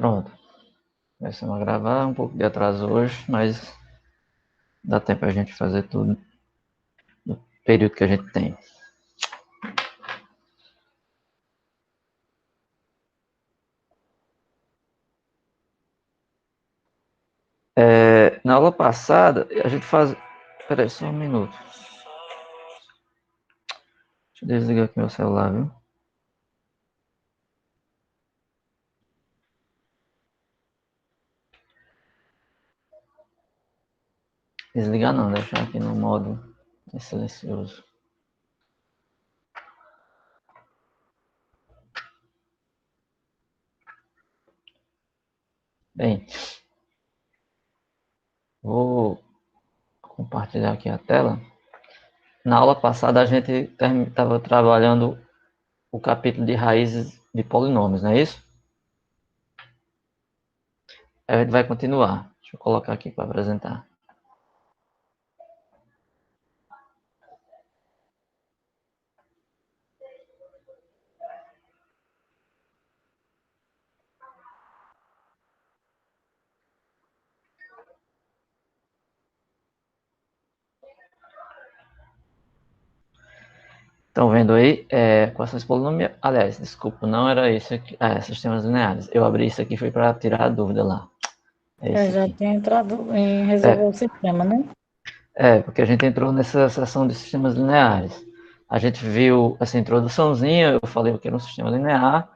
Pronto. Começamos a gravar, um pouco de atraso hoje, mas dá tempo a gente fazer tudo no período que a gente tem. Na aula passada, a gente faz... Espera aí, só um minuto. Deixa eu desligar aqui meu celular, viu? Desligar não, deixar aqui no modo silencioso. Bem, vou compartilhar aqui a tela. Na aula passada, a gente estava trabalhando o capítulo de raízes de polinômios, não é isso? A gente vai continuar. Deixa eu colocar aqui para apresentar. Estão vendo aí? Equações polinomiais. Aliás, desculpa, não era isso aqui. Sistemas lineares. Eu abri isso aqui foi para tirar a dúvida lá. É Eu esse já aqui. tinha entrado em resolver É, o sistema, né? porque a gente entrou nessa seção de sistemas lineares. A gente viu essa introduçãozinha, eu falei o que era um sistema linear.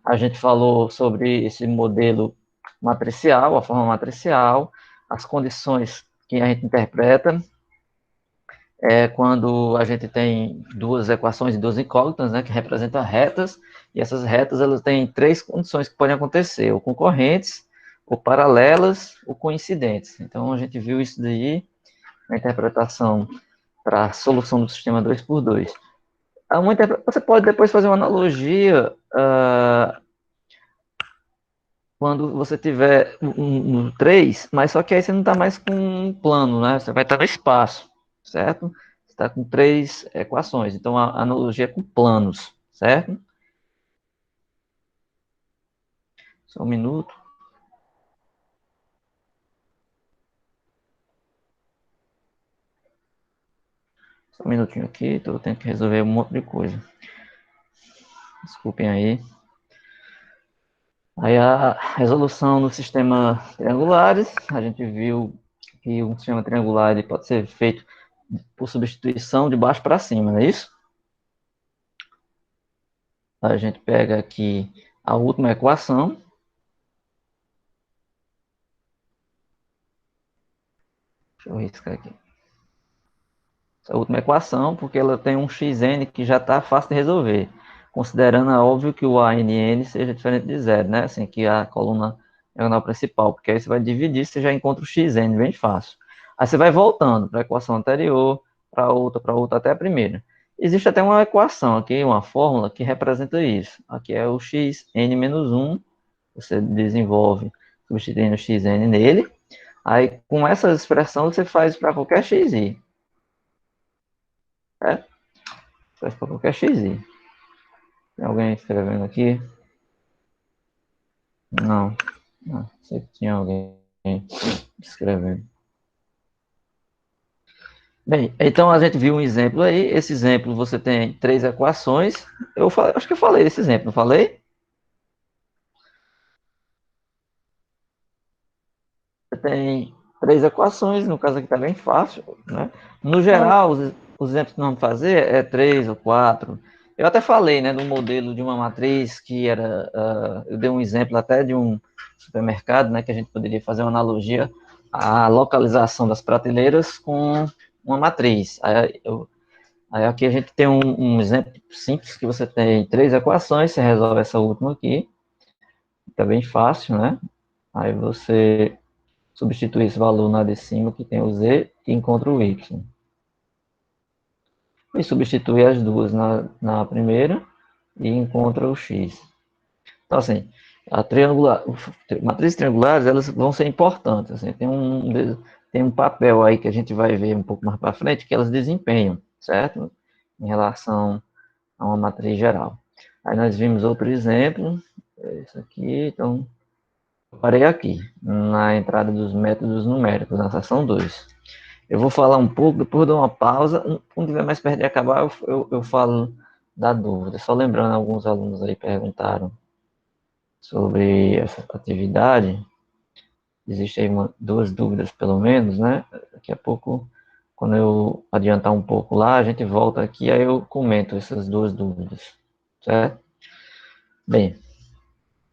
A gente falou sobre esse modelo matricial, a forma matricial, as condições que a gente interpreta, quando a gente tem duas equações e duas incógnitas, né, que representam retas, e essas retas elas têm três condições que podem acontecer, ou concorrentes, ou paralelas, ou coincidentes. Então, a gente viu isso daí na interpretação para a solução do sistema 2 por 2. Você pode depois fazer uma analogia quando você tiver um 3, mas só que aí você não está mais com um plano, né? Você vai estar no espaço, certo? Você está com três equações, então a analogia é com planos, certo? Só um minuto. Só um minutinho aqui, estou tendo que resolver um monte de coisa. Desculpem aí. Aí a resolução no sistema triangulares, a gente viu que um sistema triangular ele pode ser feito por substituição de baixo para cima, não é isso? A gente pega aqui a última equação. Deixa eu riscar aqui. Essa última equação, porque ela tem um xn que já está fácil de resolver, considerando óbvio que o ANN seja diferente de zero, né? Assim, que a coluna diagonal principal, porque aí você vai dividir, você já encontra o xn bem fácil. Aí você vai voltando para a equação anterior, para outra, até a primeira. Existe até uma equação aqui, uma fórmula que representa isso. Aqui é o xn menos 1, você desenvolve substituindo o xn nele. Aí, com essa expressão, você faz para qualquer xi. É? Faz para qualquer xi. Tem alguém escrevendo aqui? Não. Não, sei que tinha alguém escrevendo. Bem, então a gente viu um exemplo aí. Esse exemplo você tem três equações. Acho que eu falei desse exemplo, não falei? Você tem três equações, no caso aqui está bem fácil, né? No Olha, geral, os exemplos que nós vamos fazer é três ou quatro. Eu até falei, né, do modelo de uma matriz que era, eu dei um exemplo até de um supermercado, né, que a gente poderia fazer uma analogia à localização das prateleiras com uma matriz. Aí aqui a gente tem um exemplo simples que você tem três equações, você resolve essa última aqui, fica bem fácil, né? Aí você substitui esse valor na de cima, que tem o z, e encontra o y. E substitui as duas na primeira e encontra o x. Então, assim, matrizes triangulares, elas vão ser importantes. Assim, tem um papel aí que a gente vai ver um pouco mais para frente que elas desempenham, certo? Em relação a uma matriz geral. Aí nós vimos outro exemplo, é esse aqui, então Parei aqui, na entrada dos métodos numéricos, na seção 2. Eu vou falar um pouco, depois dou uma pausa. Quando tiver mais perto de acabar, eu falo da dúvida. Só lembrando, alguns alunos aí perguntaram sobre essa atividade. Existem aí duas dúvidas, pelo menos, né? Daqui a pouco, quando eu adiantar um pouco lá, a gente volta aqui, aí eu comento essas duas dúvidas, certo? Bem,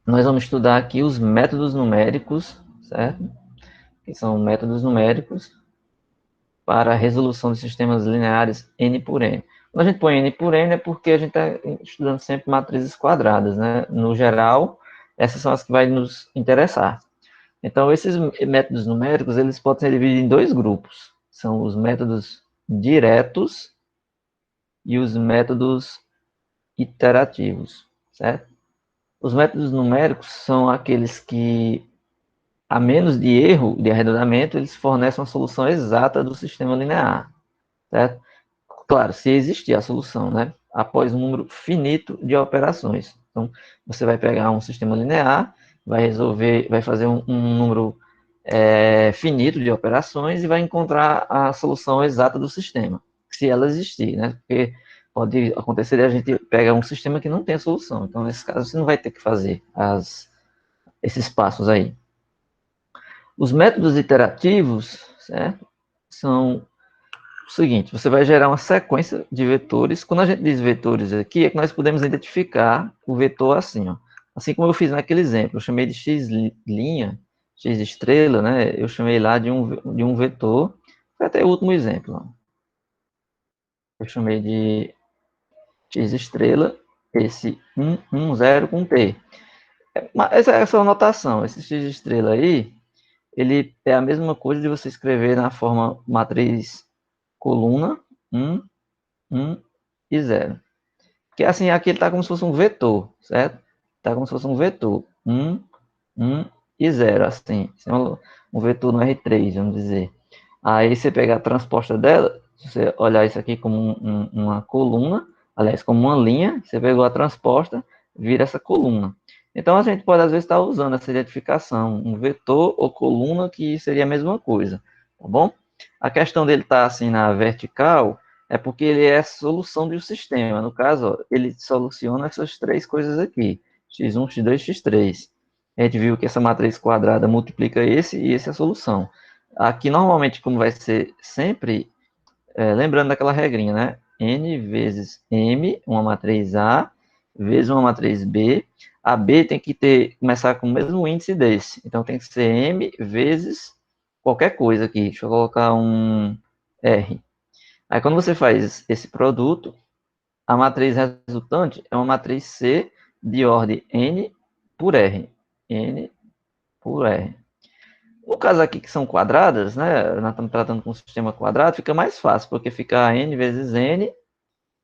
nós vamos estudar aqui os métodos numéricos, certo? Que são métodos numéricos para a resolução de sistemas lineares n por n. Quando a gente põe n por n é porque a gente está estudando sempre matrizes quadradas, né? No geral, essas são as que vai nos interessar. Então, esses métodos numéricos, eles podem ser divididos em dois grupos. São os métodos diretos e os métodos iterativos, certo? Os métodos numéricos são aqueles que, a menos de erro de arredondamento, eles fornecem uma solução exata do sistema linear, certo? Claro, se existir a solução, né? Após um número finito de operações. Então, você vai pegar um sistema linear, vai resolver, vai fazer um número finito de operações e vai encontrar a solução exata do sistema, se ela existir, né? Porque pode acontecer de a gente pegar um sistema que não tem a solução. Então, nesse caso, você não vai ter que fazer esses passos aí. Os métodos iterativos, certo? São o seguinte, você vai gerar uma sequência de vetores. Quando a gente diz vetores aqui, é que nós podemos identificar o vetor assim, ó. Assim como eu fiz naquele exemplo, eu chamei de x linha, x estrela, né? Eu chamei lá de um vetor. Foi até o último exemplo, ó. Eu chamei de x estrela, esse 1, 1, 0 com t. Essa é a sua notação, esse x estrela aí, ele é a mesma coisa de você escrever na forma matriz coluna 1, 1 e 0. Porque assim, aqui ele está como se fosse um vetor, certo? Está como se fosse um vetor. 1, 1 e 0, assim. Um vetor no R3, vamos dizer. Aí você pega a transposta dela, se você olhar isso aqui como uma coluna, aliás, como uma linha, você pegou a transposta, vira essa coluna. Então a gente pode às vezes estar usando essa identificação, um vetor ou coluna, que seria a mesma coisa, tá bom? A questão dele estar assim na vertical é porque ele é a solução de um sistema. No caso, ó, ele soluciona essas três coisas aqui, x1, x2, x3. A gente viu que essa matriz quadrada multiplica esse e esse é a solução. Aqui, normalmente, como vai ser sempre, lembrando daquela regrinha, né? N vezes M, uma matriz A, vezes uma matriz B. A B tem que começar com o mesmo índice desse. Então, tem que ser M vezes qualquer coisa aqui. Deixa eu colocar um R. Aí, quando você faz esse produto, a matriz resultante é uma matriz C de ordem N por R. N por R. No caso aqui, que são quadradas, né? Nós estamos tratando com um sistema quadrado, fica mais fácil, porque fica N vezes N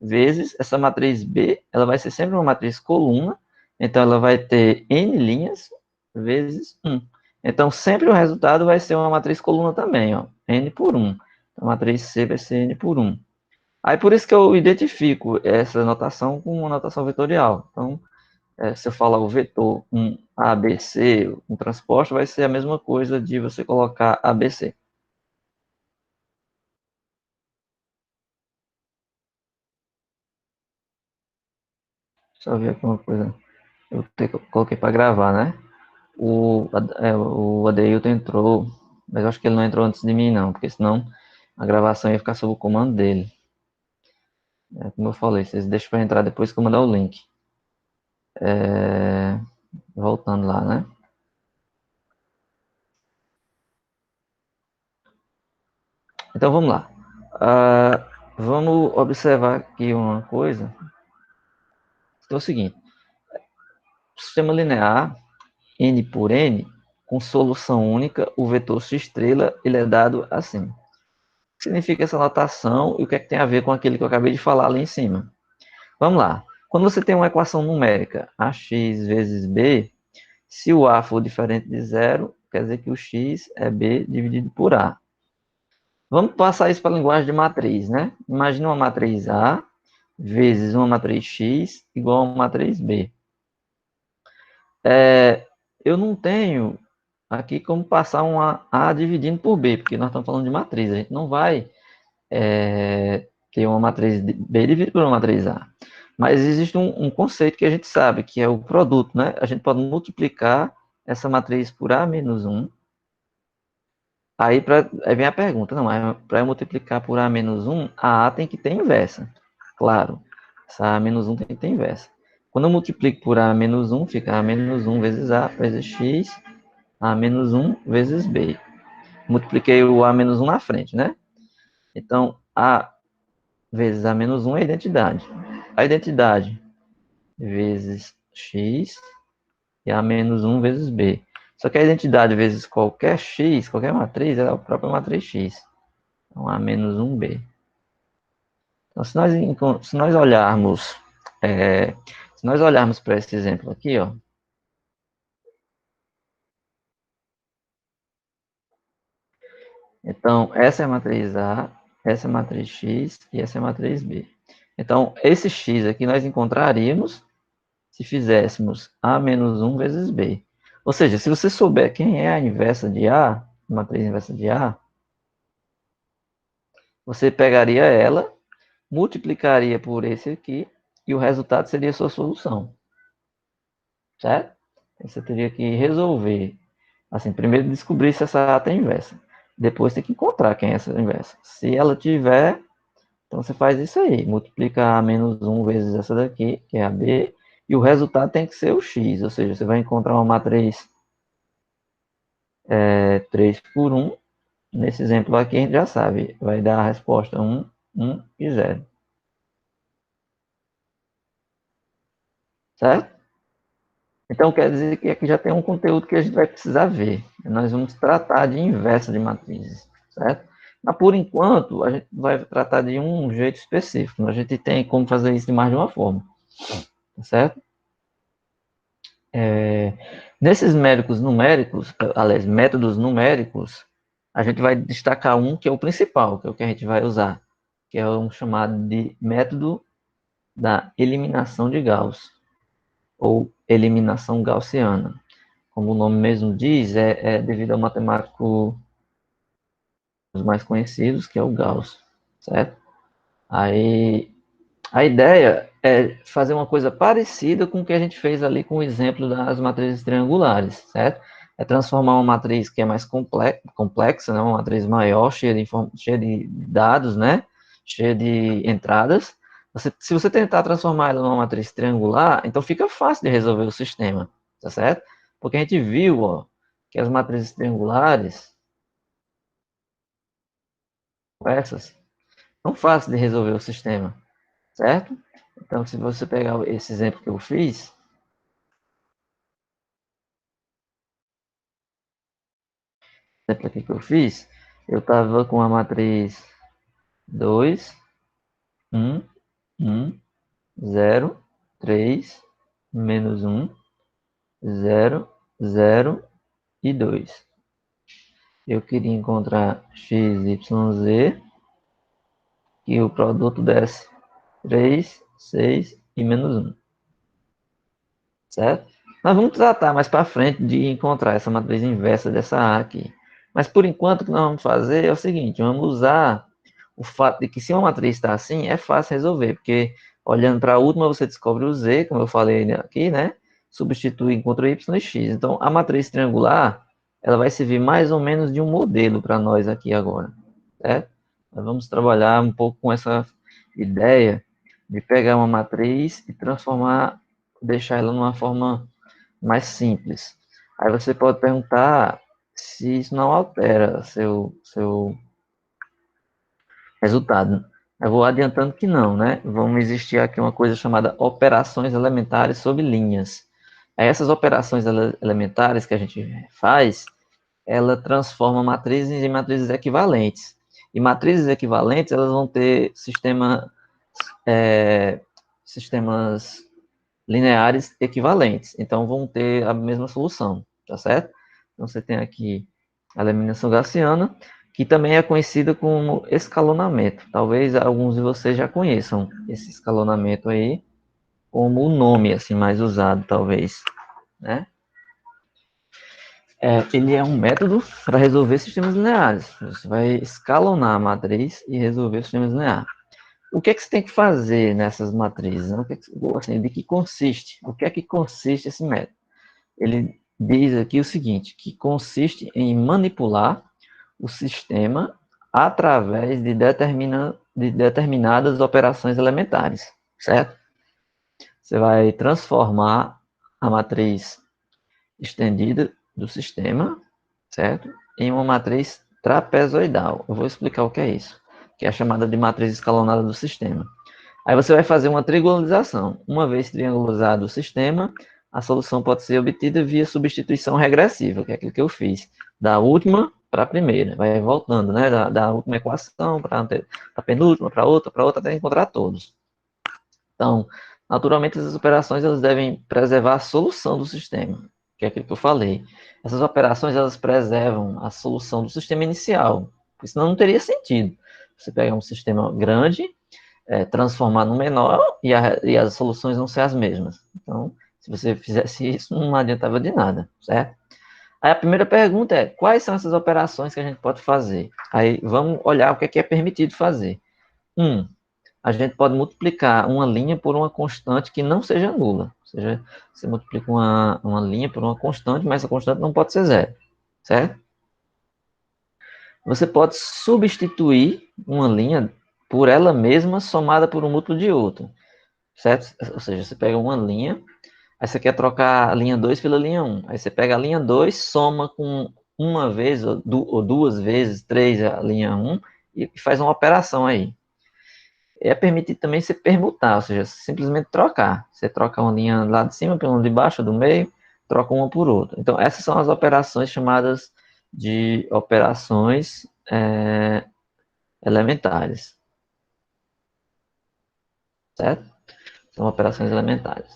vezes essa matriz B, ela vai ser sempre uma matriz coluna, então ela vai ter N linhas vezes 1. Então, sempre o resultado vai ser uma matriz coluna também, ó, N por 1. Então, a matriz C vai ser N por 1. Aí, por isso que eu identifico essa notação com uma notação vetorial. Então, se eu falar o vetor um ABC, um transposto, vai ser a mesma coisa de você colocar ABC. Deixa eu ver aqui uma coisa. Coloquei para gravar, né? O Adeilton entrou, mas eu acho que ele não entrou antes de mim, não, porque senão a gravação ia ficar sob o comando dele. Como eu falei, vocês deixam para entrar depois que eu mandar o link. Voltando lá, né? Então vamos lá. Vamos observar aqui uma coisa. Então é o seguinte: o sistema linear, n por n, com solução única, o vetor x estrela, ele é dado assim. O que significa essa notação e o que é que tem a ver com aquilo que eu acabei de falar ali em cima? Vamos lá. Quando você tem uma equação numérica, ax vezes b, se o a for diferente de zero, quer dizer que o x é b dividido por a. Vamos passar isso para a linguagem de matriz, né? Imagina uma matriz A vezes uma matriz X igual a uma matriz B. Eu não tenho aqui como passar um A dividindo por B, porque nós estamos falando de matriz, a gente não vai ter uma matriz B dividida por uma matriz A. Mas existe um conceito que a gente sabe, que é o produto, né? A gente pode multiplicar essa matriz por A menos 1. Aí vem a pergunta, não, para eu multiplicar por A menos 1, a A tem que ter inversa. Claro, essa A menos 1 tem que ter inversa. Quando eu multiplico por A menos 1, fica A menos 1 vezes A vezes X, A menos 1 vezes B. Multipliquei o A menos 1 na frente, né? Então, A vezes A menos 1 é a identidade. A identidade vezes X e A menos 1 vezes B. Só que a identidade vezes qualquer X, qualquer matriz, é a própria matriz X. Então, A menos 1B. Então, se nós olharmos, é, se nós olharmos para esse exemplo aqui, ó, então essa é a matriz A, essa é a matriz X e essa é a matriz B. Então, esse X aqui nós encontraríamos se fizéssemos A menos 1 vezes B. Ou seja, se você souber quem é a inversa de A, a matriz inversa de A, você pegaria ela, multiplicaria por esse aqui, e o resultado seria a sua solução. Certo? Você teria que resolver. Assim, primeiro descobrir se essa A tem inversa. Depois tem que encontrar quem é essa inversa. Se ela tiver, então você faz isso aí. Multiplica A menos 1 vezes essa daqui, que é a B, e o resultado tem que ser o X. Ou seja, você vai encontrar uma matriz 3 por 1. Nesse exemplo aqui a gente já sabe. Vai dar a resposta 1, 1 e 0. Certo? Então quer dizer que aqui já tem um conteúdo que a gente vai precisar ver. Nós vamos tratar de inversa de matrizes, certo? Mas por enquanto a gente vai tratar de um jeito específico. A gente tem como fazer isso de mais de uma forma, certo? Nesses métodos numéricos, a gente vai destacar um que é o principal, que é o que a gente vai usar, que é um chamado de método da eliminação de Gauss, ou eliminação gaussiana. Como o nome mesmo diz, é devido ao matemático dos mais conhecidos, que é o Gauss, certo? Aí, a ideia é fazer uma coisa parecida com o que a gente fez ali com o exemplo das matrizes triangulares, certo? É transformar uma matriz que é mais complexa, né? Uma matriz maior, cheia de dados, né? Cheia de entradas. Se você tentar transformar ela numa matriz triangular, então fica fácil de resolver o sistema, tá certo? Porque a gente viu, ó, que as matrizes triangulares, essas, são fáceis de resolver o sistema, certo? Então, se você pegar esse exemplo que eu fiz, exemplo aqui que eu fiz, eu estava com a matriz 2, 1, 1, 0, 3, menos 1, 0, 0 e 2. Eu queria encontrar x, y, z, e o produto desse 3, 6 e menos 1. Certo? Nós vamos tratar mais para frente de encontrar essa matriz inversa dessa A aqui. Mas por enquanto o que nós vamos fazer é o seguinte, vamos usar o fato de que se uma matriz está assim, é fácil resolver, porque olhando para a última você descobre o Z, como eu falei aqui, né? Substitui, encontra Y e X. Então a matriz triangular, ela vai servir mais ou menos de um modelo para nós aqui agora. Certo? Nós vamos trabalhar um pouco com essa ideia de pegar uma matriz e transformar, deixar ela numa forma mais simples. Aí você pode perguntar se isso não altera seu resultado. Eu vou adiantando que não, né? Vão existir aqui uma coisa chamada operações elementares sobre linhas. Essas operações elementares que a gente faz, ela transforma matrizes em matrizes equivalentes. E matrizes equivalentes, elas vão ter sistemas lineares equivalentes. Então, vão ter a mesma solução, tá certo? Então, você tem aqui a eliminação gaussiana, que também é conhecida como escalonamento. Talvez alguns de vocês já conheçam esse escalonamento aí como o nome assim mais usado, talvez, né? Ele é um método para resolver sistemas lineares. Você vai escalonar a matriz e resolver sistemas lineares. O que é que você tem que fazer nessas matrizes? O que é que, assim, de que consiste? O que é que consiste esse método? Ele diz aqui o seguinte, que consiste em manipular o sistema através de determinadas operações elementares, certo? Você vai transformar a matriz estendida do sistema, certo? Em uma matriz trapezoidal. Eu vou explicar o que é isso, que é a chamada de matriz escalonada do sistema. Aí você vai fazer uma triangularização. Uma vez triangularizado o sistema, a solução pode ser obtida via substituição regressiva, que é aquilo que eu fiz, da última para a primeira. Vai voltando, né? Da última equação para a penúltima, para outra, até encontrar todos. Então, naturalmente, essas operações elas devem preservar a solução do sistema, que é aquilo que eu falei. Essas operações elas preservam a solução do sistema inicial, porque senão não teria sentido. Você pegar um sistema grande, transformar no menor e as soluções não ser as mesmas. Então, se você fizesse isso, não adiantava de nada, certo? Aí a primeira pergunta é, quais são essas operações que a gente pode fazer? Aí vamos olhar o que é permitido fazer. A gente pode multiplicar uma linha por uma constante que não seja nula. Ou seja, você multiplica uma linha por uma constante, mas essa constante não pode ser zero, certo? Você pode substituir uma linha por ela mesma somada por um múltiplo de outra, certo? Ou seja, você pega uma linha, aí você quer trocar a linha 2 pela linha 1. Aí você pega a linha 2, soma com uma vez ou duas vezes, três a linha 1 e faz uma operação aí. É permitido também você permutar, ou seja, simplesmente trocar. Você troca uma linha lá de cima pela de baixo, do meio, troca uma por outra. Então, essas são as operações chamadas de operações elementares, certo? São operações elementares.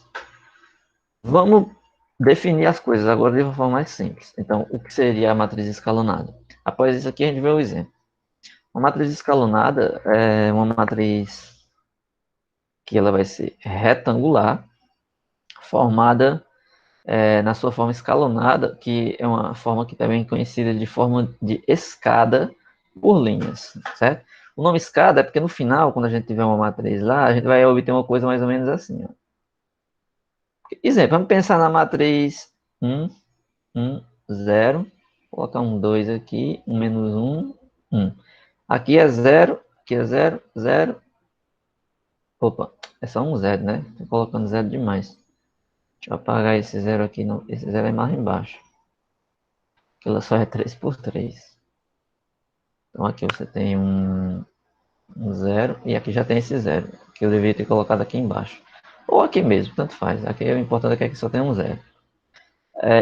Vamos definir as coisas agora de uma forma mais simples. Então, o que seria a matriz escalonada? Após isso aqui, a gente vê o exemplo. Uma matriz escalonada é uma matriz que ela vai ser retangular, formada na sua forma escalonada, que é uma forma que também é conhecida de forma de escada por linhas, certo? O nome escada é porque no final, quando a gente tiver uma matriz lá, a gente vai obter uma coisa mais ou menos assim. Ó. Exemplo, vamos pensar na matriz 1, 1, 0, vou colocar um 2 aqui, um menos 1, 1. Aqui é 0, aqui é 0, 0. Opa, é só um 0, né? Estou colocando 0 demais. Deixa eu apagar esse 0 aqui, não. Esse 0 é mais embaixo. Que ela só é 3 por 3. Então aqui você tem um 0 e aqui já tem esse 0, que eu devia ter colocado aqui embaixo. Ou aqui mesmo, tanto faz. Aqui o importante é que aqui só tem um 0.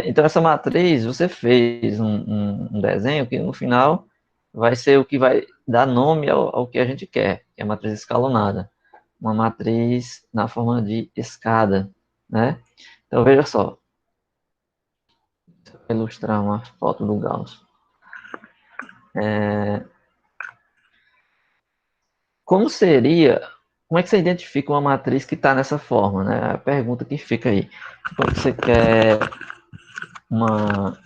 Então essa matriz, você fez um desenho que no final vai ser o que vai dar nome ao que a gente quer, que é a matriz escalonada. Uma matriz na forma de escada, né? Então veja só, vou ilustrar uma foto do Gauss. Como seria, como é que você identifica uma matriz que está nessa forma, né? A pergunta que fica aí. Quando uma,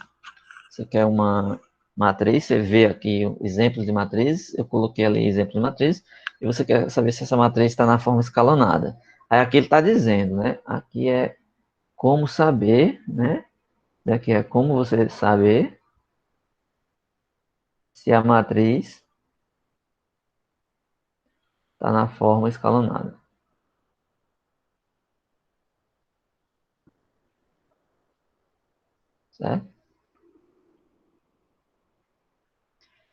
você quer uma matriz, você vê aqui exemplos de matrizes, eu coloquei ali exemplos de matrizes, e você quer saber se essa matriz está na forma escalonada. Aí aqui ele está dizendo, né? Aqui é como saber, né? Daqui é como você saber se a matriz está na forma escalonada, certo?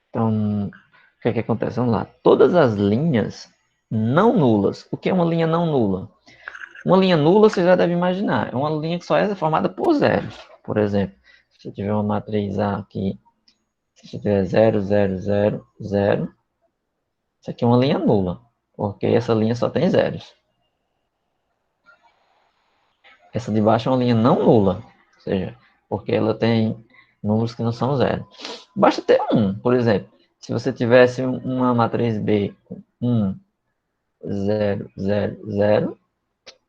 Então, o que é que acontece? Vamos lá. Todas as linhas não nulas. O que é uma linha não nula? Uma linha nula, você já deve imaginar, é uma linha que só é formada por zeros. Por exemplo, se eu tiver uma matriz A aqui, se eu tiver 0, 0, 0, 0, isso aqui é uma linha nula, porque essa linha só tem zeros. Essa de baixo é uma linha não nula, ou seja, porque ela tem números que não são zero. Basta ter um, por exemplo. Se você tivesse uma matriz B com 1, 0, 0, 0,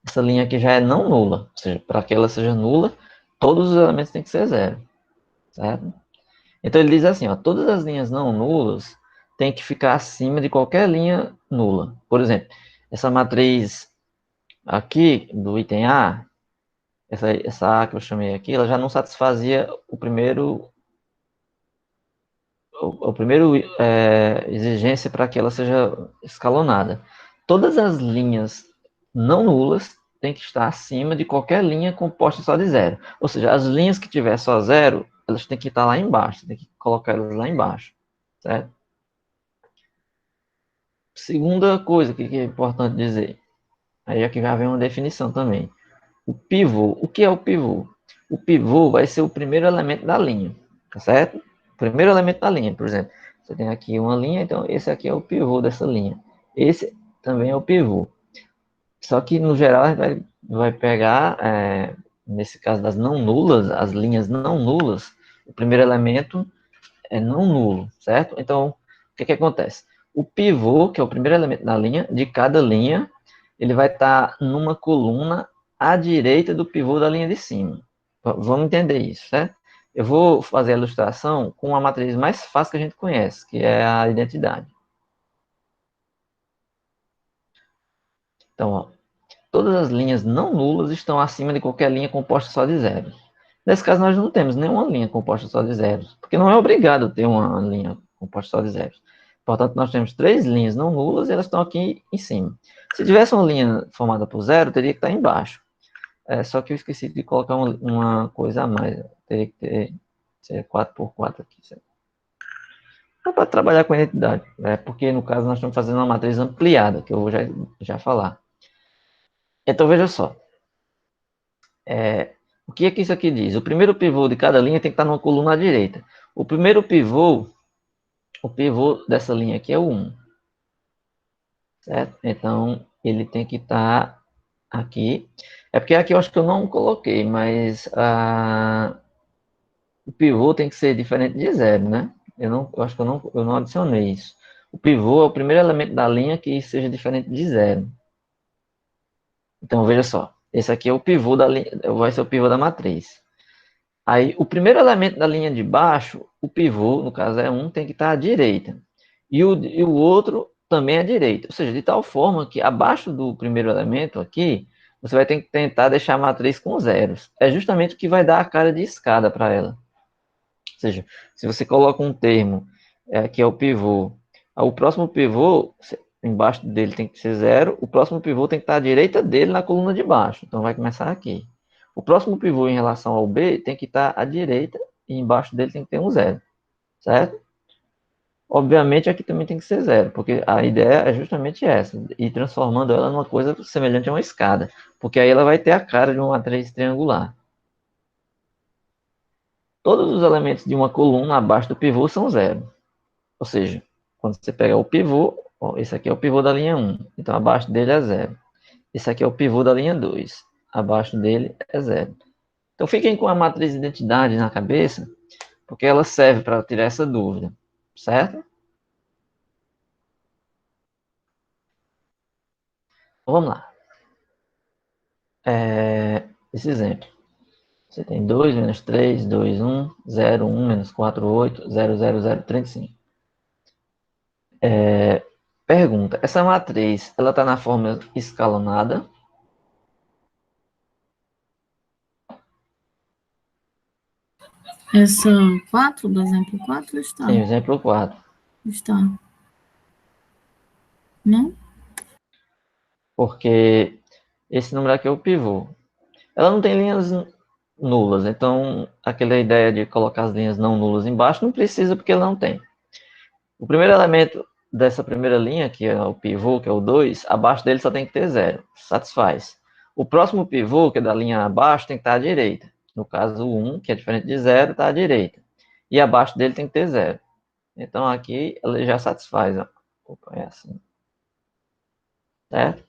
essa linha aqui já é não nula. Ou seja, para que ela seja nula, todos os elementos têm que ser zero. certo? Então ele diz assim, ó, todas as linhas não nulas têm que ficar acima de qualquer linha nula. Por exemplo, essa matriz aqui do item A, essa A que eu chamei aqui, ela já não satisfazia o primeiro exigência para que ela seja escalonada. Todas as linhas não nulas têm que estar acima de qualquer linha composta só de zero. Ou seja, as linhas que tiver só zero, elas têm que estar lá embaixo, tem que colocar elas lá embaixo, certo? Segunda coisa que é importante dizer, aí aqui já vem uma definição também. O pivô, o que é o pivô? O pivô vai ser o primeiro elemento da linha, tá certo? O primeiro elemento da linha, por exemplo, você tem aqui uma linha, então esse aqui é o pivô dessa linha. Esse também é o pivô. Só que no geral a gente vai pegar, nesse caso das não nulas, as linhas não nulas, o primeiro elemento é não nulo, certo? Então, o que acontece? O pivô, que é o primeiro elemento da linha, de cada linha, ele vai estar numa coluna à direita do pivô da linha de cima. Vamos entender isso, certo? Eu vou fazer a ilustração com a matriz mais fácil que a gente conhece, que é a identidade. Então, ó, todas as linhas não nulas estão acima de qualquer linha composta só de zeros. Nesse caso, nós não temos nenhuma linha composta só de zeros, porque não é obrigado ter uma linha composta só de zeros. Portanto, nós temos três linhas não nulas e elas estão aqui em cima. Se tivesse uma linha formada por zero, teria que estar embaixo. Só que eu esqueci de colocar uma coisa a mais. Teria que ser 4 por 4 aqui. Só para trabalhar com a identidade. Porque, no caso, nós estamos fazendo uma matriz ampliada, que eu vou já falar. Então, veja só. O que é que isso aqui diz? O primeiro pivô de cada linha tem que estar numa coluna à direita. O primeiro pivô, o pivô dessa linha aqui é o 1, certo? Então, ele tem que estar aqui. É porque aqui eu acho que eu não coloquei, mas o pivô tem que ser diferente de zero, né? Eu acho que eu não adicionei isso. O pivô é o primeiro elemento da linha que seja diferente de zero. Então, veja só. Esse aqui é o pivô da linha, vai ser o pivô da matriz. Aí, o primeiro elemento da linha de baixo, o pivô, no caso é um, tem que estar à direita. E o outro também à direita. Ou seja, de tal forma que abaixo do primeiro elemento aqui, você vai ter que tentar deixar a matriz com zeros. É justamente o que vai dar a cara de escada para ela. Ou seja, se você coloca um termo que é o pivô, o próximo pivô, embaixo dele tem que ser zero, o próximo pivô tem que estar à direita dele na coluna de baixo. Então vai começar aqui. O próximo pivô em relação ao B tem que estar à direita e embaixo dele tem que ter um zero, certo? Obviamente aqui também tem que ser zero, porque a ideia é justamente essa, ir transformando ela numa coisa semelhante a uma escada, porque aí ela vai ter a cara de uma matriz triangular. Todos os elementos de uma coluna abaixo do pivô são zero. Ou seja, quando você pega o pivô, ó, esse aqui é o pivô da linha 1, então abaixo dele é zero. Esse aqui é o pivô da linha 2, abaixo dele é zero. Então fiquem com a matriz de identidade na cabeça, porque ela serve para tirar essa dúvida, certo? Então, vamos lá. Esse exemplo. Você tem 2 menos 3, 2, 1, 0, 1 menos 4, 8, 0, 0, 0, 35. Pergunta, essa matriz, ela está na forma escalonada? Essa 4 do exemplo 4 está. Sim, exemplo 4. Está. Não? Porque esse número aqui é o pivô. Ela não tem linhas nulas, então aquela ideia de colocar as linhas não nulas embaixo não precisa porque ela não tem. O primeiro elemento dessa primeira linha, que é o pivô, que é o 2, abaixo dele só tem que ter zero, satisfaz. O próximo pivô, que é da linha abaixo, tem que estar à direita. No caso, o 1, que é diferente de zero, está à direita. E abaixo dele tem que ter zero. Então aqui ele já satisfaz. Ó. Opa, é assim. Certo?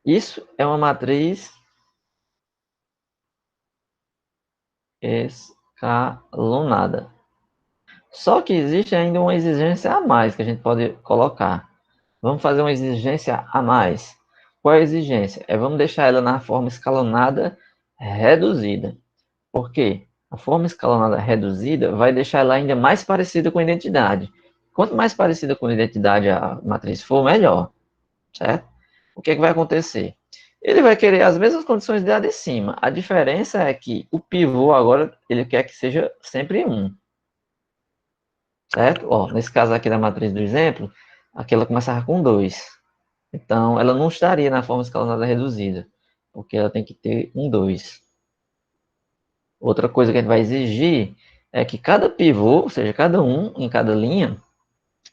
Isso é uma matriz escalonada. Só que existe ainda uma exigência a mais que a gente pode colocar. Vamos fazer uma exigência a mais. Qual é a exigência? Vamos deixar ela na forma escalonada reduzida. Por quê? A forma escalonada reduzida vai deixar ela ainda mais parecida com a identidade. Quanto mais parecida com a identidade a matriz for, melhor, certo? O que, é que vai acontecer? Ele vai querer as mesmas condições de a de cima. A diferença é que o pivô agora, ele quer que seja sempre 1. Certo? Ó, nesse caso aqui da matriz do exemplo, aqui ela começava com 2. Então, ela não estaria na forma escalonada reduzida, porque ela tem que ter um 2. Outra coisa que a gente vai exigir é que cada pivô, ou seja, cada um em cada linha,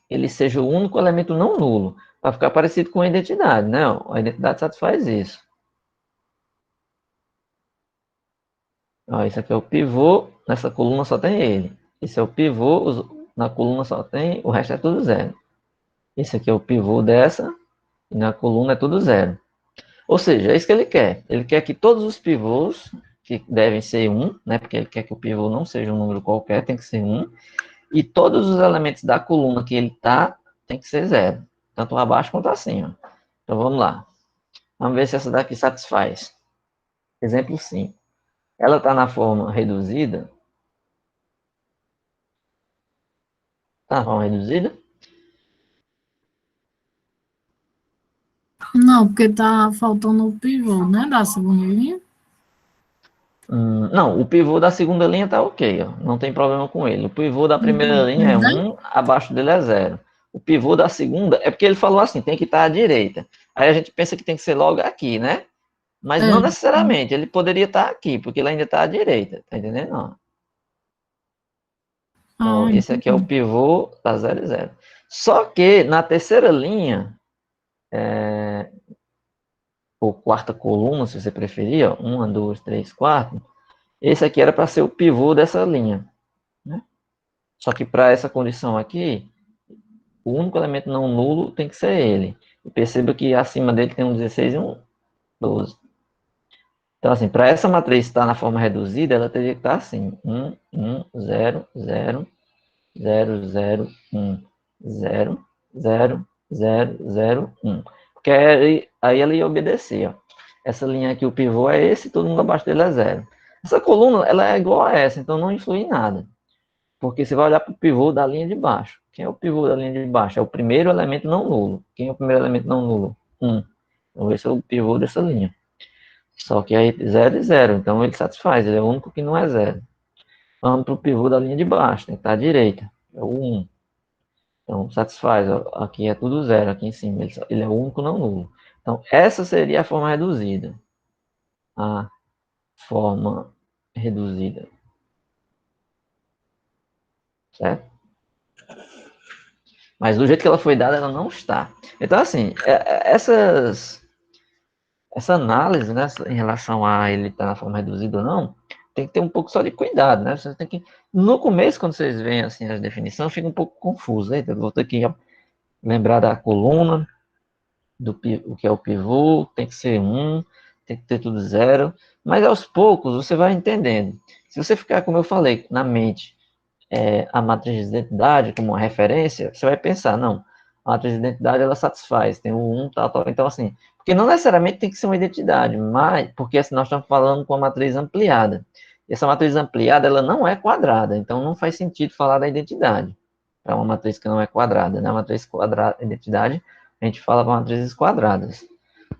ele seja o único elemento não nulo, para ficar parecido com a identidade, né? A identidade satisfaz isso. Ó, esse aqui é o pivô, nessa coluna só tem ele. Esse é o pivô, na coluna só tem, o resto é tudo zero. Esse aqui é o pivô dessa, e na coluna é tudo zero. Ou seja, é isso que ele quer. Ele quer que todos os pivôs, que devem ser 1, né? Porque ele quer que o pivô não seja um número qualquer, tem que ser 1. E todos os elementos da coluna que ele está, tem que ser zero. Tanto abaixo quanto acima. Então vamos lá. Vamos ver se essa daqui satisfaz. Exemplo 5. Ela está na forma reduzida. Está na forma reduzida? Não, porque tá faltando o pivô, né? Da segunda linha. Não, o pivô da segunda linha está ok, ó, não tem problema com ele. O pivô da primeira linha é 1, abaixo dele é 0. O pivô da segunda, é porque ele falou assim, tem que estar à direita. Aí a gente pensa que tem que ser logo aqui, né? Mas não É. necessariamente, ele poderia estar aqui, porque ele ainda está à direita, tá entendendo? Não. Então, Ah, esse aqui é o entendi. pivô da 0 e 0. Só que na terceira linha, ou quarta coluna, se você preferir, ó, 1, 2, 3, 4, esse aqui era para ser o pivô dessa linha, né? Só que para essa condição aqui, o único elemento não nulo tem que ser ele. E perceba que acima dele tem um 16 e um 12. Então, assim, para essa matriz estar na forma reduzida, ela teria que estar assim: 1, 1, 0, 0, 0, 0, 1, 0, 0, 0, 0, 1. Porque aí ela ia obedecer, ó. Essa linha aqui, o pivô é esse, todo mundo abaixo dele é 0. Essa coluna, ela é igual a essa, então não influi em nada. Porque você vai olhar para o pivô da linha de baixo. Quem é o pivô da linha de baixo? É o primeiro elemento não nulo. Quem é o primeiro elemento não nulo? 1. Então esse é o pivô dessa linha. Só que aí 0 e 0, então ele satisfaz, ele é o único que não é 0. Vamos para o pivô da linha de baixo, tem que estar à direita, é o 1. Então satisfaz, ó, aqui é tudo 0, aqui em cima, ele é o único não nulo. Então essa seria a forma reduzida. A forma reduzida, certo? Mas do jeito que ela foi dada, ela não está. Então, assim, essa análise, né, em relação a ele estar na forma reduzida ou não, tem que ter um pouco só de cuidado, né? Você tem que, no começo, quando vocês veem assim as definições, fica um pouco confuso. Né? Então, vou ter que lembrar da coluna, o que é o pivô, tem que ser 1, tem que ter tudo 0, mas aos poucos você vai entendendo. Se você ficar, como eu falei, na mente, a matriz de identidade como uma referência, você vai pensar, não, a matriz de identidade ela satisfaz, tem o 1, tal, tal. Então, assim, porque não necessariamente tem que ser uma identidade, mas, porque assim, nós estamos falando com a matriz ampliada. E essa matriz ampliada, ela não é quadrada, então não faz sentido falar da identidade para uma matriz que não é quadrada, né? A matriz quadrada, identidade, a gente fala para matrizes quadradas.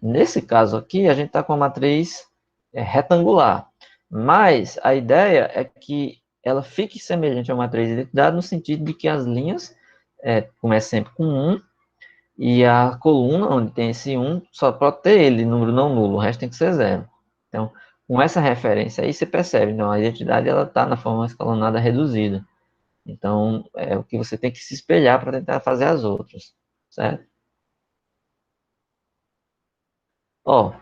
Nesse caso aqui, a gente está com a matriz retangular, mas a ideia é que ela fique semelhante a uma matriz de identidade no sentido de que as linhas começam sempre com 1 e a coluna onde tem esse 1 só pode ter ele, número não nulo, o resto tem que ser 0. Então, com essa referência aí, você percebe, então, a identidade ela está na forma escalonada reduzida. Então, é o que você tem que se espelhar para tentar fazer as outras, certo? Ó,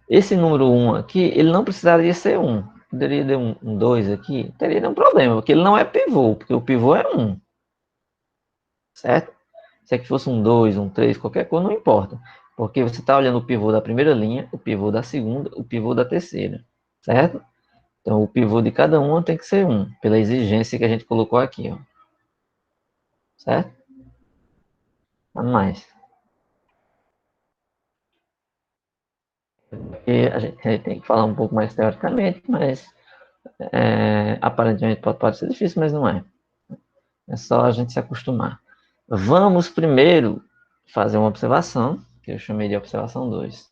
esse número 1 aqui, ele não precisaria ser 1. Poderia ter um 2 aqui, teria nenhum problema, porque ele não é pivô, porque o pivô é 1, certo? Se é que fosse um 2, um 3, qualquer coisa, não importa. Porque você está olhando o pivô da primeira linha, o pivô da segunda, o pivô da terceira, certo? Então, o pivô de cada uma tem que ser 1, pela exigência que a gente colocou aqui, ó. Certo? Vamos mais. E a gente tem que falar um pouco mais teoricamente, mas Aparentemente pode parecer difícil, mas não é. É só a gente se acostumar. Vamos primeiro fazer uma observação, que eu chamei de observação 2.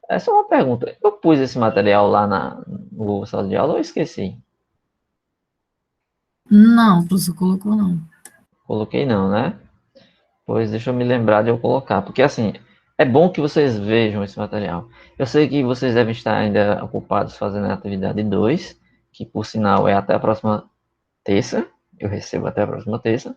É só uma pergunta. Eu pus esse material lá no sala de aula ou eu esqueci? Não, professor, colocou não. Coloquei não, né? Pois deixa eu me lembrar de eu colocar. Porque assim, é bom que vocês vejam esse material. Eu sei que vocês devem estar ainda ocupados fazendo a atividade 2, que por sinal é até a próxima terça. Eu recebo até a próxima terça.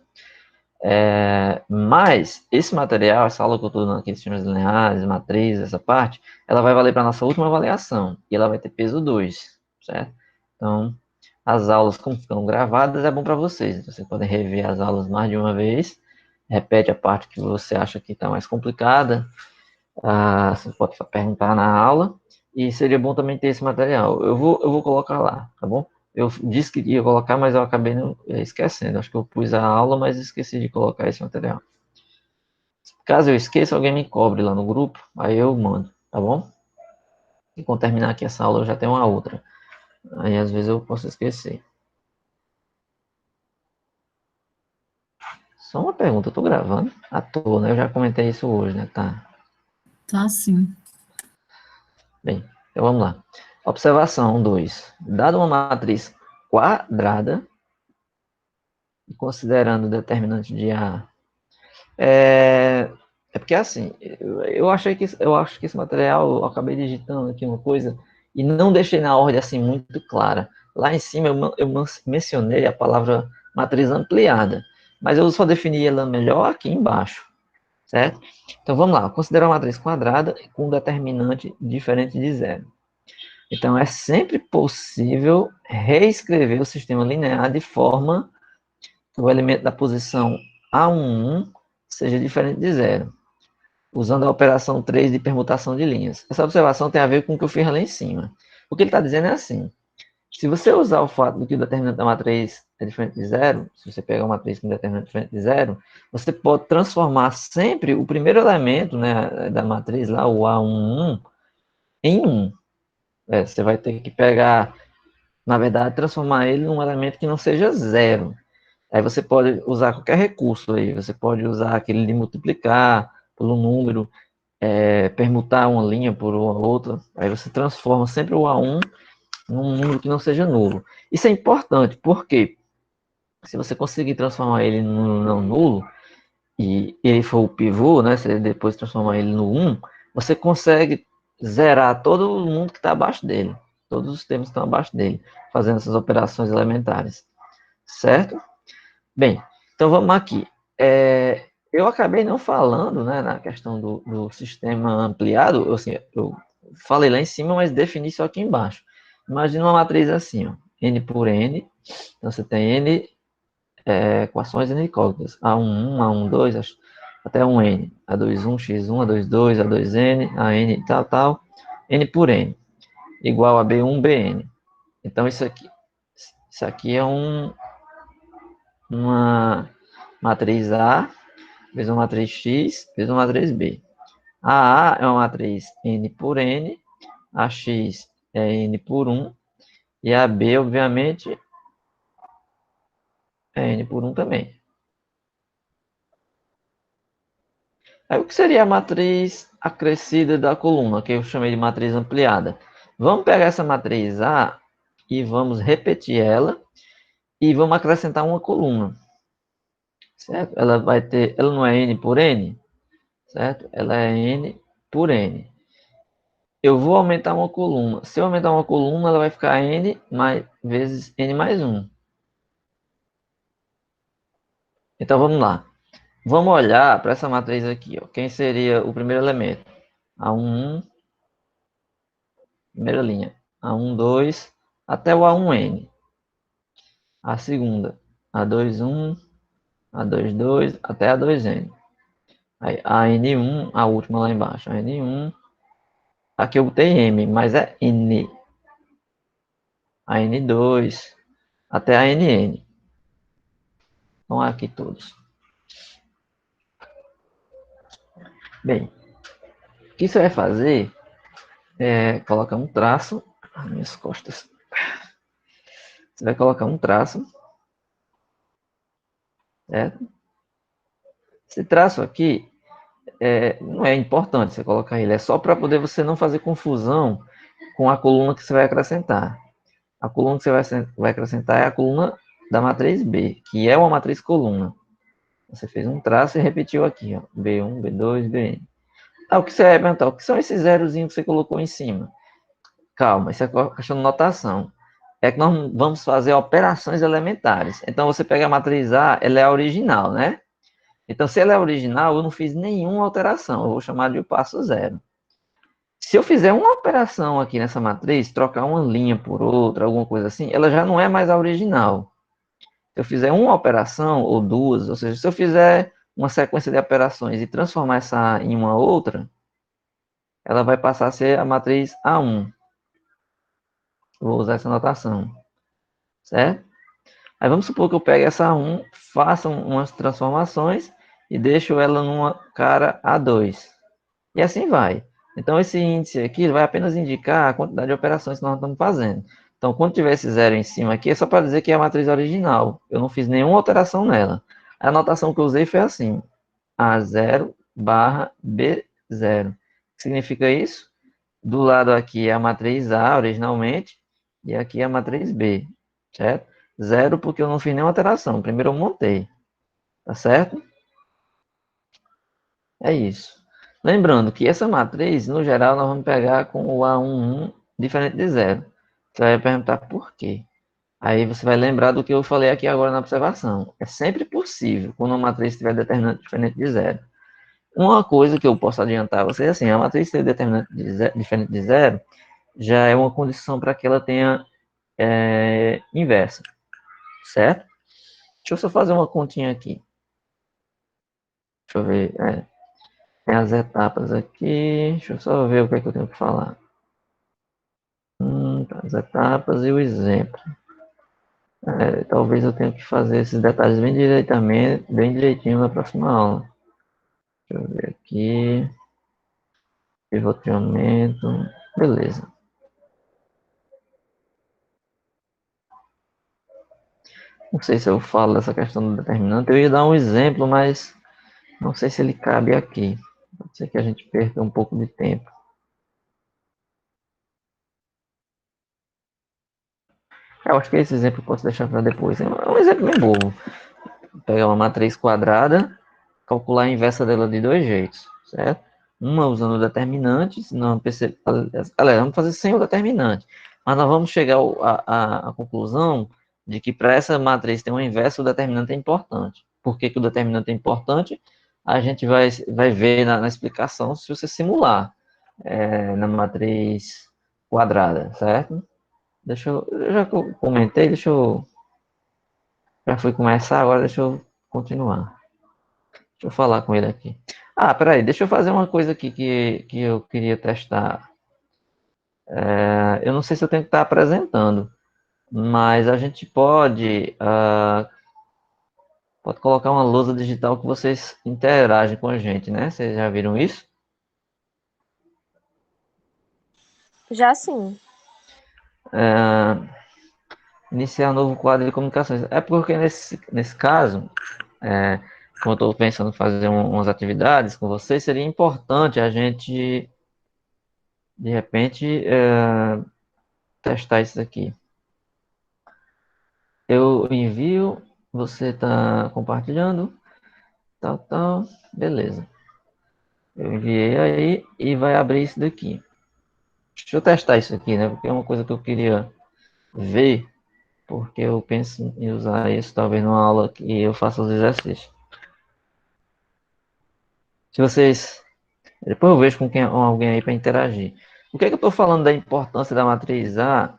Mas esse material, essa aula que eu estou dando aqui de sistemas lineares, matrizes, essa parte, ela vai valer para a nossa última avaliação. E ela vai ter peso 2, certo? Então, as aulas, como ficam gravadas, é bom para vocês. Vocês podem rever as aulas mais de uma vez. Repete a parte que você acha que está mais complicada. Você pode perguntar na aula. E seria bom também ter esse material. Eu vou colocar lá, tá bom? Eu disse que ia colocar, mas eu acabei esquecendo. Acho que eu pus a aula, mas esqueci de colocar esse material. Caso eu esqueça, alguém me cobre lá no grupo, aí eu mando, tá bom? E quando terminar aqui essa aula, eu já tenho uma outra. Aí às vezes eu posso esquecer. Só uma pergunta, eu tô gravando à toa, né? Eu já comentei isso hoje, né? Tá. Tá sim. Bem, então vamos lá. Observação 2. Dada uma matriz quadrada, e considerando o determinante de A, porque assim, eu acho que esse material, eu acabei digitando aqui uma coisa e não deixei na ordem assim muito clara. Lá em cima eu mencionei a palavra matriz ampliada, mas eu só defini ela melhor aqui embaixo, certo? Então vamos lá, considerar uma matriz quadrada com um determinante diferente de zero. Então é sempre possível reescrever o sistema linear de forma que o elemento da posição A11 seja diferente de zero, usando a operação 3 de permutação de linhas. Essa observação tem a ver com o que eu fiz lá em cima. O que ele está dizendo é assim: se você usar o fato de que o determinante da matriz é diferente de zero, se você pegar uma matriz com determinante diferente de zero, você pode transformar sempre o primeiro elemento, né, da matriz, lá, o A11, em 1. Você vai ter que pegar, na verdade, transformar ele num elemento que não seja zero. Aí você pode usar qualquer recurso aí. Você pode usar aquele de multiplicar pelo número, permutar uma linha por uma outra. Aí você transforma sempre o A1 num número que não seja nulo. Isso é importante, porque se você conseguir transformar ele num não nulo, e ele for o pivô, né? Se depois transformar ele no 1, você consegue zerar todo mundo que está abaixo dele. Todos os termos que estão abaixo dele, fazendo essas operações elementares. Certo? Bem, então vamos aqui. Eu acabei não falando, né, na questão do sistema ampliado, assim, eu falei lá em cima, mas defini só aqui embaixo. Imagina uma matriz assim, ó, n por n, então você tem n equações n incógnitas, A11, A12, até um n, A21, x1, A22, A2n, an, tal, tal, n por n, igual a B1, Bn. Então isso aqui é uma matriz A, vezes uma matriz X, vezes uma matriz B. A é uma matriz N por N, a X é N por 1, e a B, obviamente, é N por 1 também. Aí, o que seria a matriz acrescida da coluna, que eu chamei de matriz ampliada? Vamos pegar essa matriz A e vamos repetir ela, e vamos acrescentar uma coluna, certo? Ela não é N por N, certo? Ela é N por N. Eu vou aumentar uma coluna. Se eu aumentar uma coluna, ela vai ficar n mais, vezes n mais 1. Então vamos lá. Vamos olhar para essa matriz aqui. Ó. Quem seria o primeiro elemento? A11, primeira linha. A12 até o A1n. A segunda, A21, A22 até A2n. Aí a N1, a última lá embaixo. A N1, aqui eu botei M, mas é N. A N2 até a NN. Vão aqui todos. Bem, o que você vai fazer colocar um traço nas minhas costas. Você vai colocar um traço, certo? Esse traço aqui não é importante você colocar ele, é só para poder você não fazer confusão com a coluna que você vai acrescentar. A coluna que você vai acrescentar é a coluna da matriz B, que é uma matriz coluna. Você fez um traço e repetiu aqui, ó, B1, B2, Bn. O que você vai perguntar? O que são esses zerozinhos que você colocou em cima? Calma, isso é questão de notação. É que nós vamos fazer operações elementares. Então, você pega a matriz A, ela é a original, né? Então, se ela é original, eu não fiz nenhuma alteração. Eu vou chamar de o passo zero. Se eu fizer uma operação aqui nessa matriz, trocar uma linha por outra, alguma coisa assim, ela já não é mais a original. Se eu fizer uma operação ou duas, ou seja, se eu fizer uma sequência de operações e transformar essa em uma outra, ela vai passar a ser a matriz A1. Vou usar essa notação, certo? Aí vamos supor que eu pegue essa A1, faça umas transformações e deixo ela numa cara A2. E assim vai. Então esse índice aqui vai apenas indicar a quantidade de operações que nós estamos fazendo. Então quando tiver esse zero em cima aqui, é só para dizer que é a matriz original. Eu não fiz nenhuma alteração nela. A anotação que eu usei foi assim, A0 barra B0. O que significa isso? Do lado aqui é a matriz A originalmente, e aqui é a matriz B, certo? Zero porque eu não fiz nenhuma alteração, primeiro eu montei, tá certo? É isso. Lembrando que essa matriz, no geral, nós vamos pegar com o A11 diferente de zero. Você vai perguntar por quê. Aí você vai lembrar do que eu falei aqui agora na observação. É sempre possível, quando uma matriz tiver determinante diferente de zero. Uma coisa que eu posso adiantar a vocês é assim, a matriz ter determinante diferente de zero já é uma condição para que ela tenha inversa, certo? Deixa eu só fazer uma continha aqui. Deixa eu ver. Tem as etapas aqui. Deixa eu só ver o que é que eu tenho que falar. As etapas e o exemplo. Talvez eu tenha que fazer esses detalhes bem direitamente, bem direitinho na próxima aula. Deixa eu ver aqui. Pivoteamento. Beleza. Não sei se eu falo dessa questão do determinante. Eu ia dar um exemplo, mas não sei se ele cabe aqui. Pode ser que a gente perca um pouco de tempo. Eu acho que esse exemplo eu posso deixar para depois. É um exemplo bem bobo. Pegar uma matriz quadrada, calcular a inversa dela de dois jeitos, certo? Uma usando o determinante, senão percebe... Galera, vamos fazer sem o determinante. Mas nós vamos chegar à conclusão de que para essa matriz ter uma inversa, o determinante é importante. Por que, que o determinante é importante? A gente vai ver na explicação se você simular na matriz quadrada, certo? Eu já comentei, já fui começar, agora deixa eu continuar. Deixa eu falar com ele aqui. Peraí, deixa eu fazer uma coisa aqui que eu queria testar. Eu não sei se eu tenho que estar apresentando, mas a gente pode colocar uma lousa digital que vocês interagem com a gente, né? Vocês já viram isso? Já sim. Iniciar um novo quadro de comunicações. É porque nesse caso, como eu estou pensando em fazer umas atividades com vocês, seria importante a gente, de repente, testar isso aqui. Eu envio, você está compartilhando, tal, beleza. Eu enviei aí e vai abrir isso daqui. Deixa eu testar isso aqui, né? Porque é uma coisa que eu queria ver, porque eu penso em usar isso talvez numa aula que eu faça os exercícios. Se vocês... Depois eu vejo com alguém aí para interagir. O que é que eu estou falando da importância da matriz A?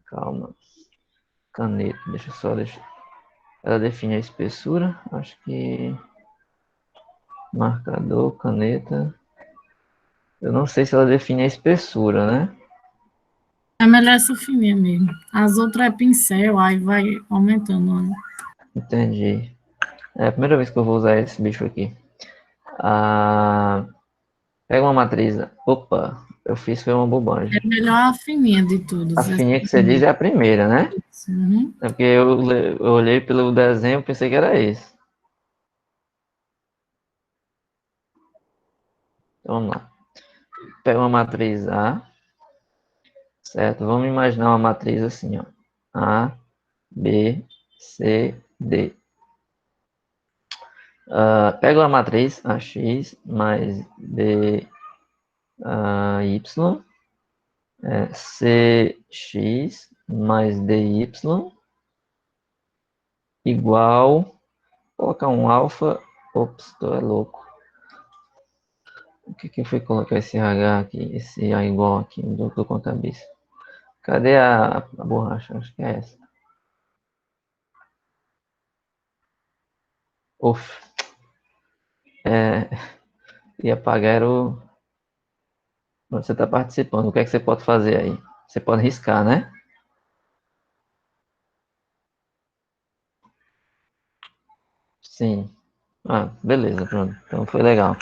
Calma. Caneta, deixa. Ela define a espessura, acho que... Marcador, caneta... Eu não sei se ela define a espessura, né? É melhor essa fininha mesmo. As outras é pincel, aí vai aumentando, né? Entendi. É a primeira vez que eu vou usar esse bicho aqui. Pega uma matriz. Opa, Eu fiz foi uma bobagem. É melhor a fininha de A todas. fininha que você diz é a primeira, né? Uhum. É porque eu olhei pelo desenho e pensei que era esse. Então, vamos lá. Pega uma matriz A, certo? Vamos imaginar uma matriz assim, ó. A, B, C, D. Pega uma matriz AX mais BY, CX mais DY igual, colocar um alfa, ops, tô é louco. O que foi colocar esse H aqui, esse A igual aqui, não tô com a cabeça. Cadê a borracha? Acho que é essa. Uf, ia apagar o... Você está participando, o que é que você pode fazer aí? Você pode riscar, né? Sim. Ah, beleza, pronto. Então foi legal.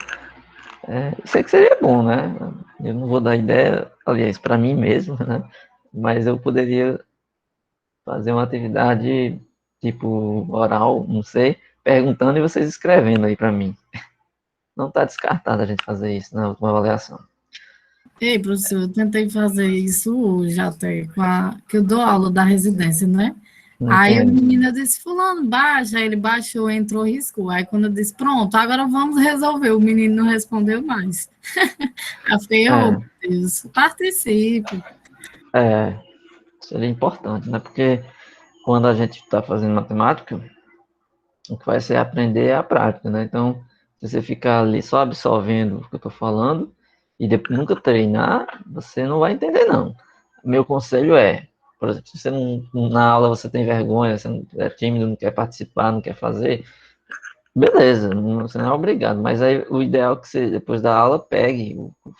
Isso aí que seria bom, né? Eu não vou dar ideia, aliás, para mim mesmo, né? Mas eu poderia fazer uma atividade tipo oral, não sei, perguntando e vocês escrevendo aí para mim. Não está descartado a gente fazer isso na última avaliação. Ei, professor, eu tentei fazer isso hoje até, que eu dou aula da residência, né? Não Aí o entendo. menino disse, fulano, baixa. Aí ele baixou, entrou, riscou. Aí quando eu disse, pronto, agora vamos resolver. O menino não respondeu mais. Aí eu fiquei, oh, É, meu Deus, participe. seria importante, né? Porque quando a gente está fazendo matemática, o que vai ser aprender é a prática, né? Então, se você ficar ali só absorvendo o que eu estou falando e depois nunca treinar, você não vai entender, não. Meu conselho é, por exemplo, se você não, na aula você tem vergonha, você não é tímido, não quer participar, não quer fazer, beleza, você não é obrigado, mas aí o ideal é que você, depois da aula, pegue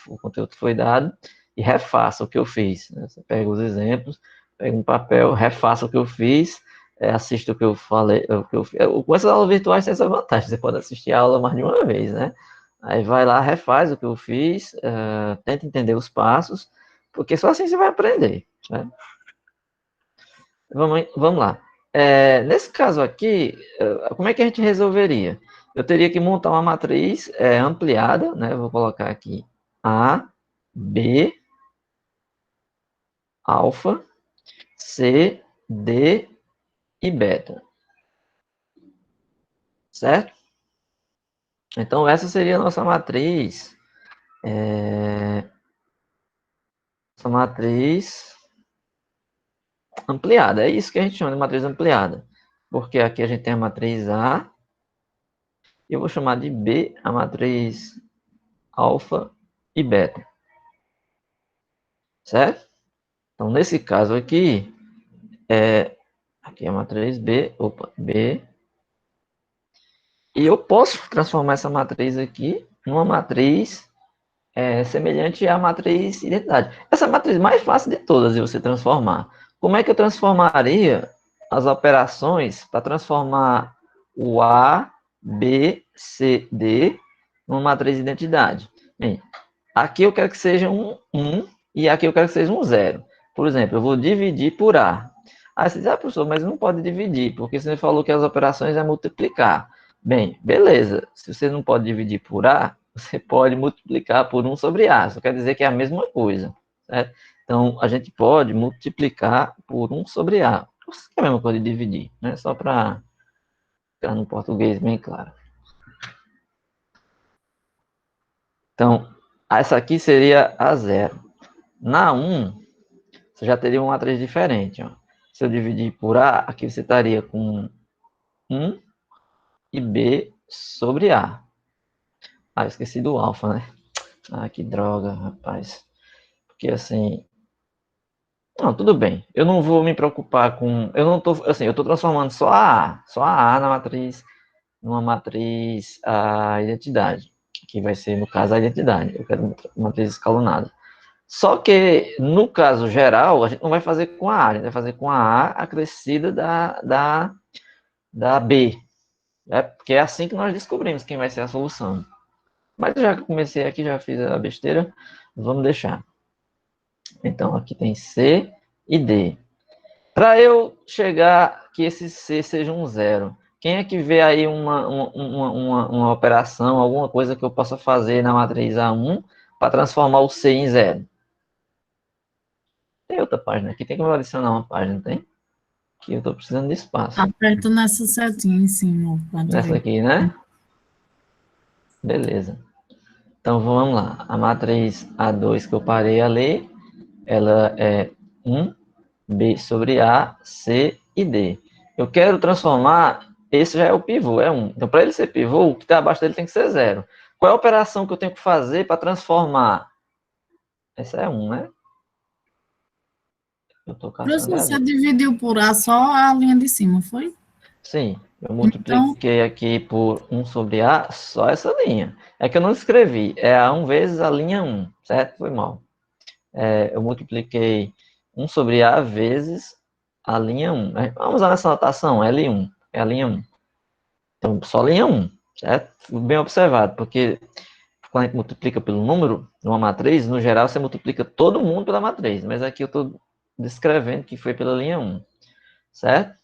o conteúdo que foi dado e refaça o que eu fiz, né? Você pega os exemplos, pega um papel, refaça o que eu fiz, assista o que eu falei, o que eu fiz. Com essas aulas virtuais tem essa vantagem, você pode assistir a aula mais de uma vez, né? Aí vai lá, refaz o que eu fiz, tenta entender os passos, porque só assim você vai aprender, né? Vamos lá. Nesse caso aqui, como é que a gente resolveria? Eu teria que montar uma matriz ampliada, né? Vou colocar aqui A, B, alfa, C, D e beta, certo? Então, essa seria a nossa matriz, essa matriz ampliada. É isso que a gente chama de matriz ampliada, porque aqui a gente tem a matriz A, e eu vou chamar de B a matriz alfa e beta, certo? Então, nesse caso aqui, aqui é a matriz B, B, e eu posso transformar essa matriz aqui numa matriz semelhante à matriz identidade. Essa é a matriz mais fácil de todas de você transformar. Como é que eu transformaria as operações para transformar o A, B, C, D numa matriz de identidade? Bem, aqui eu quero que seja um 1 e aqui eu quero que seja um 0. Por exemplo, eu vou dividir por A. Aí você diz, professor, mas não pode dividir, porque você falou que as operações é multiplicar. Bem, beleza. Se você não pode dividir por A, você pode multiplicar por 1 sobre A. Isso quer dizer que é a mesma coisa, certo? Então, a gente pode multiplicar por 1 sobre A. Isso é a mesma coisa de dividir, né? Só para ficar no português bem claro. Então, essa aqui seria a 0. Na 1, você já teria uma matriz diferente. Ó. Se eu dividir por A, aqui você estaria com 1 e B sobre A. Ah, eu esqueci do alfa, né? Ah, que droga, rapaz. Porque assim... Não, tudo bem. Eu não vou me preocupar com... Eu não tô... Assim, eu tô transformando só a A. Só a A na matriz... Numa matriz a identidade. Que vai ser, no caso, a identidade. Eu quero uma matriz escalonada. Só que, no caso geral, a gente não vai fazer com a A, a gente vai fazer com a A acrescida da B. Né? Porque é assim que nós descobrimos quem vai ser a solução. Mas já que eu comecei aqui, já fiz a besteira, vamos deixar. Então, aqui tem C e D. Para eu chegar que esse C seja um zero, quem é que vê aí uma operação, alguma coisa que eu possa fazer na matriz A1 para transformar o C em zero? Tem outra página aqui, tem como adicionar uma página, tem? Que eu estou precisando de espaço. Aperta nessa setinha em cima. Nessa aqui, né? Beleza. Então, vamos lá. A matriz A2 que eu parei a ler, ela é 1, B sobre A, C e D. Eu quero transformar, esse já é o pivô, é 1. Então, para ele ser pivô, o que está abaixo dele tem que ser 0. Qual é a operação que eu tenho que fazer para transformar? Essa é 1, né? Eu estou caçando Professor, você ali. dividiu por A só a linha de cima, foi? Sim, eu Então, multipliquei aqui por 1 sobre A, só essa linha. É que eu não escrevi, é A1 vezes a linha 1, certo? Foi mal. Eu multipliquei 1 sobre A vezes a linha 1. Vamos usar essa notação, L1, é a linha 1. Então, só linha 1, certo? Bem observado, porque quando a gente multiplica pelo número, numa matriz, no geral, você multiplica todo mundo pela matriz, mas aqui eu estou descrevendo que foi pela linha 1, certo?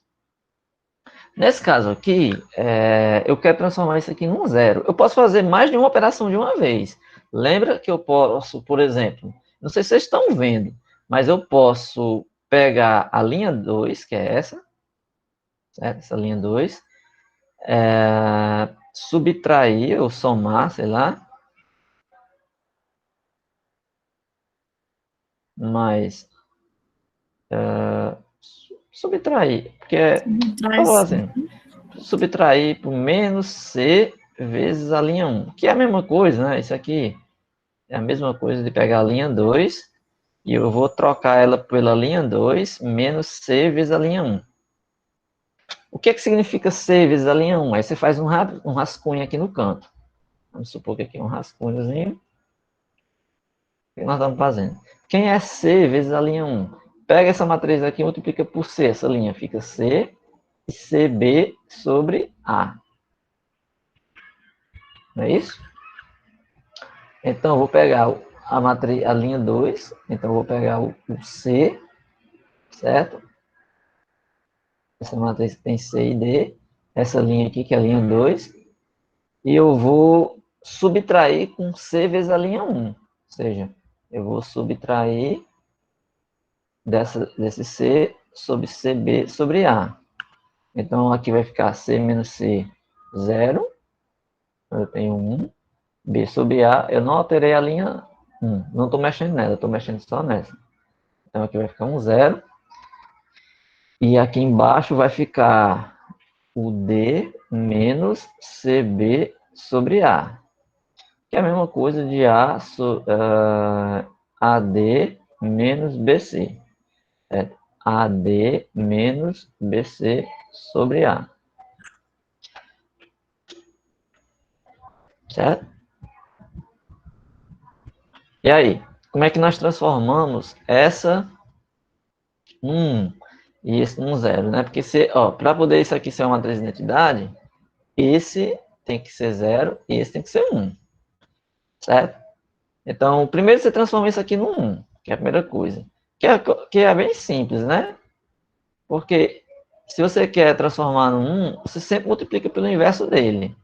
Nesse caso aqui, eu quero transformar isso aqui num zero. Eu posso fazer mais de uma operação de uma vez. Lembra que eu posso, por exemplo, não sei se vocês estão vendo, mas eu posso pegar a linha 2, que é essa, certo? Essa linha 2, subtrair ou somar, sei lá, mais subtrair, porque vamos traz falar assim, subtrair por menos C vezes a linha 1, que é a mesma coisa, né? Isso aqui é a mesma coisa de pegar a linha 2 e eu vou trocar ela pela linha 2 menos C vezes a linha 1. O que é que significa C vezes a linha 1? Aí você faz um rascunho aqui no canto. Vamos supor que aqui é um rascunhozinho. O que nós estamos fazendo? Quem é C vezes a linha 1? Pega essa matriz aqui e multiplica por C. Essa linha fica C e CB sobre A. Não é isso? Então, eu vou pegar a linha 2. Então, eu vou pegar o C, certo? Essa matriz que tem C e D. Essa linha aqui, que é a linha 2. E eu vou subtrair com C vezes a linha 1. Ou seja, eu vou subtrair desse C sobre CB sobre A. Então, aqui vai ficar C menos C, 0. Eu tenho 1. B sobre A, eu não alterei a linha 1. Não estou mexendo nela, estou mexendo só nessa. Então, aqui vai ficar um 0. E aqui embaixo vai ficar o D menos CB sobre A. Que é a mesma coisa de AD menos BC. AD menos BC sobre A. Certo? E aí? Como é que nós transformamos essa 1 e esse 1, 0, né? Porque para poder isso aqui ser uma matriz de identidade, esse tem que ser 0 e esse tem que ser 1. Certo? Então, primeiro você transforma isso aqui no 1, que é a primeira coisa. Que é bem simples, né? Porque se você quer transformar no 1, você sempre multiplica pelo inverso dele,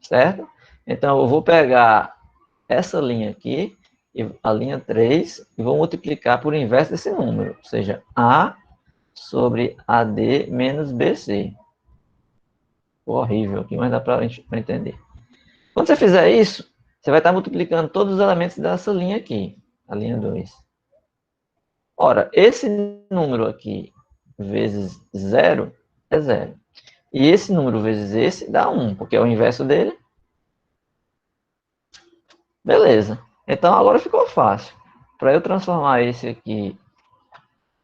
certo? Então, eu vou pegar essa linha aqui, a linha 3, e vou multiplicar por inverso desse número, ou seja, A sobre AD menos BC. Ficou horrível aqui, mas dá para entender. Quando você fizer isso, você vai estar multiplicando todos os elementos dessa linha aqui, a linha 2. Ora, esse número aqui vezes 0 é 0. E esse número vezes esse dá 1, porque é o inverso dele. Beleza. Então agora ficou fácil. Para eu transformar esse aqui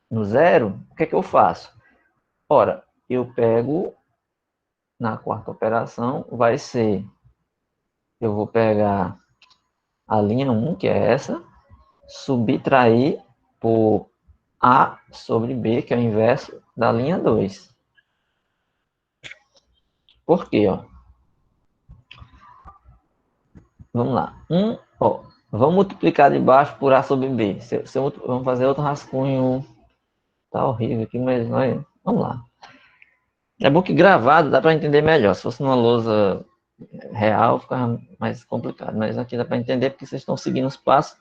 no 0, o que é que eu faço? Ora, eu pego na quarta operação, vai ser, eu vou pegar a linha 1, que é essa, subtrair por A sobre B, que é o inverso da linha 2. Por quê? Ó? Vamos lá. Vamos multiplicar de baixo por A sobre B. Vamos fazer outro rascunho. Tá horrível aqui, mas vamos lá. É bom que gravado dá para entender melhor. Se fosse numa lousa real, ficava mais complicado. Mas aqui dá para entender porque vocês estão seguindo os passos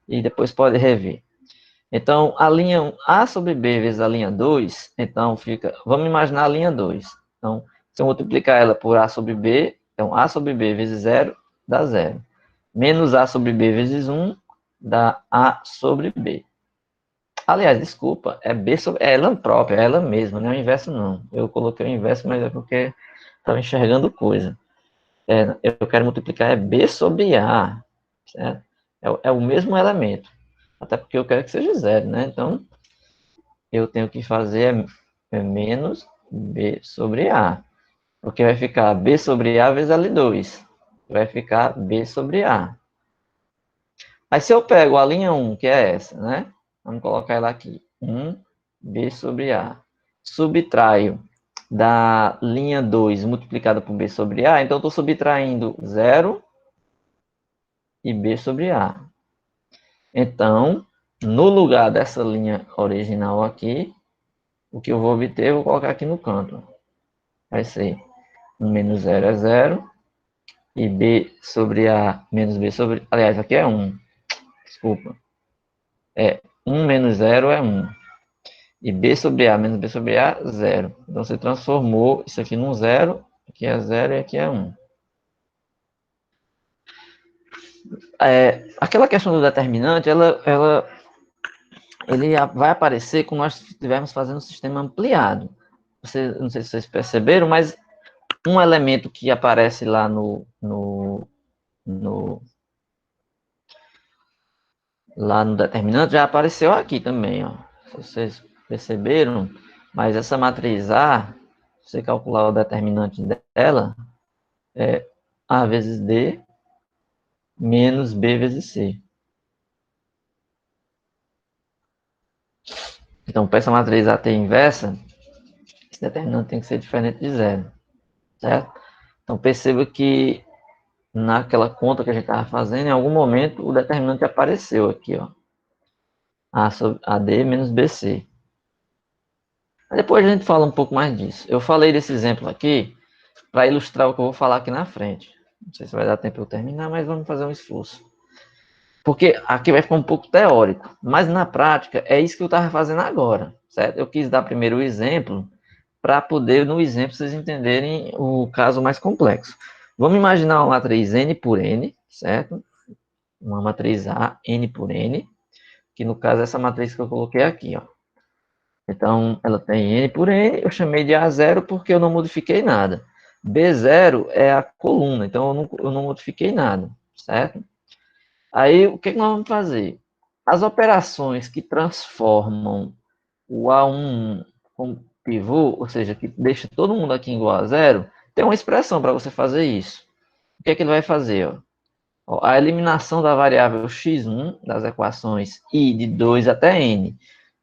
e depois pode rever. Então, a linha A sobre B vezes a linha 2, então fica... Vamos imaginar a linha 2. Então, se eu multiplicar ela por A sobre B, então A sobre B vezes 0 dá 0. Menos A sobre B vezes 1 dá A sobre B. Aliás, desculpa, é ela própria, é ela mesma, não é o inverso não. Eu coloquei o inverso, mas é porque estava enxergando coisa. Eu quero multiplicar B sobre A, certo? É o mesmo elemento. Até porque eu quero que seja 0, né? Então, eu tenho que fazer menos B sobre A. Porque vai ficar B sobre A vezes L2. Vai ficar B sobre A. Aí se eu pego a linha 1, que é essa, né? Vamos colocar ela aqui. 1, B sobre A. Subtraio da linha 2 multiplicada por B sobre A. Então, eu estou subtraindo 0 e B sobre A. Então, no lugar dessa linha original aqui, o que eu vou obter, eu vou colocar aqui no canto. Vai ser 1 menos 0 é 0. E B sobre A menos B sobre... Aliás, aqui é 1. Desculpa. 1 menos 0 é 1. E B sobre A menos B sobre A, 0. Então, você transformou isso aqui num 0. Aqui é 0 e aqui é 1. Aquela questão do determinante, ele vai aparecer quando nós estivermos fazendo um sistema ampliado. Não sei se vocês perceberam, mas um elemento que aparece lá lá no determinante já apareceu aqui também, ó. Se vocês perceberam, mas essa matriz A, se você calcular o determinante dela, é A vezes D menos B vezes C. Então, para essa matriz A ter inversa, esse determinante tem que ser diferente de 0, certo? Então, perceba que naquela conta que a gente estava fazendo, em algum momento o determinante apareceu aqui, ó. A sobre AD menos BC. Depois a gente fala um pouco mais disso. Eu falei desse exemplo aqui para ilustrar o que eu vou falar aqui na frente. Não sei se vai dar tempo para eu terminar, mas vamos fazer um esforço. Porque aqui vai ficar um pouco teórico, mas na prática é isso que eu estava fazendo agora, certo? Eu quis dar primeiro o exemplo para poder, no exemplo, vocês entenderem o caso mais complexo. Vamos imaginar uma matriz N por N, certo? Uma matriz A, N por N, que no caso é essa matriz que eu coloquei aqui, ó. Então, ela tem N por N, eu chamei de A0 porque eu não modifiquei nada. B0 é a coluna, então eu não modifiquei nada, certo? Aí, o que nós vamos fazer? As operações que transformam o A1 como pivô, ou seja, que deixa todo mundo aqui igual a 0, tem uma expressão para você fazer isso. O que é que ele vai fazer? Ó, a eliminação da variável x1 das equações i de 2 até n.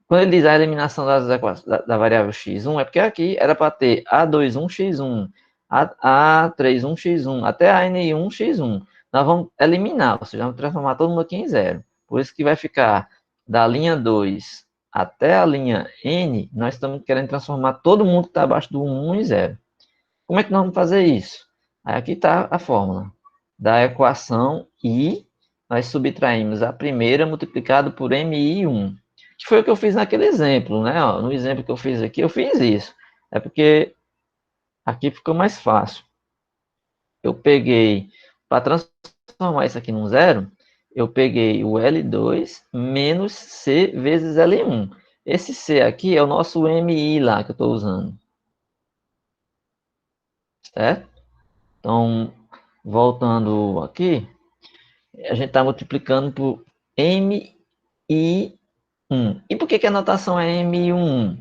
Quando ele diz a eliminação da variável x1, é porque aqui era para ter A21x1, A31x1, até a N1x1. Nós vamos eliminar, ou seja, vamos transformar todo mundo aqui em 0. Por isso que vai ficar da linha 2 até a linha N, nós estamos querendo transformar todo mundo que está abaixo do 1 em 0. Como é que nós vamos fazer isso? Aí aqui está a fórmula da equação I, nós subtraímos a primeira multiplicado por MI1. Que foi o que eu fiz naquele exemplo, né? Ó, no exemplo que eu fiz aqui, eu fiz isso. É porque aqui ficou mais fácil. Eu peguei, para transformar isso aqui num 0, eu peguei o L2 menos C vezes L1. Esse C aqui é o nosso MI lá que eu estou usando. Certo? Então, voltando aqui, a gente está multiplicando por MI1. E por que a notação é MI1?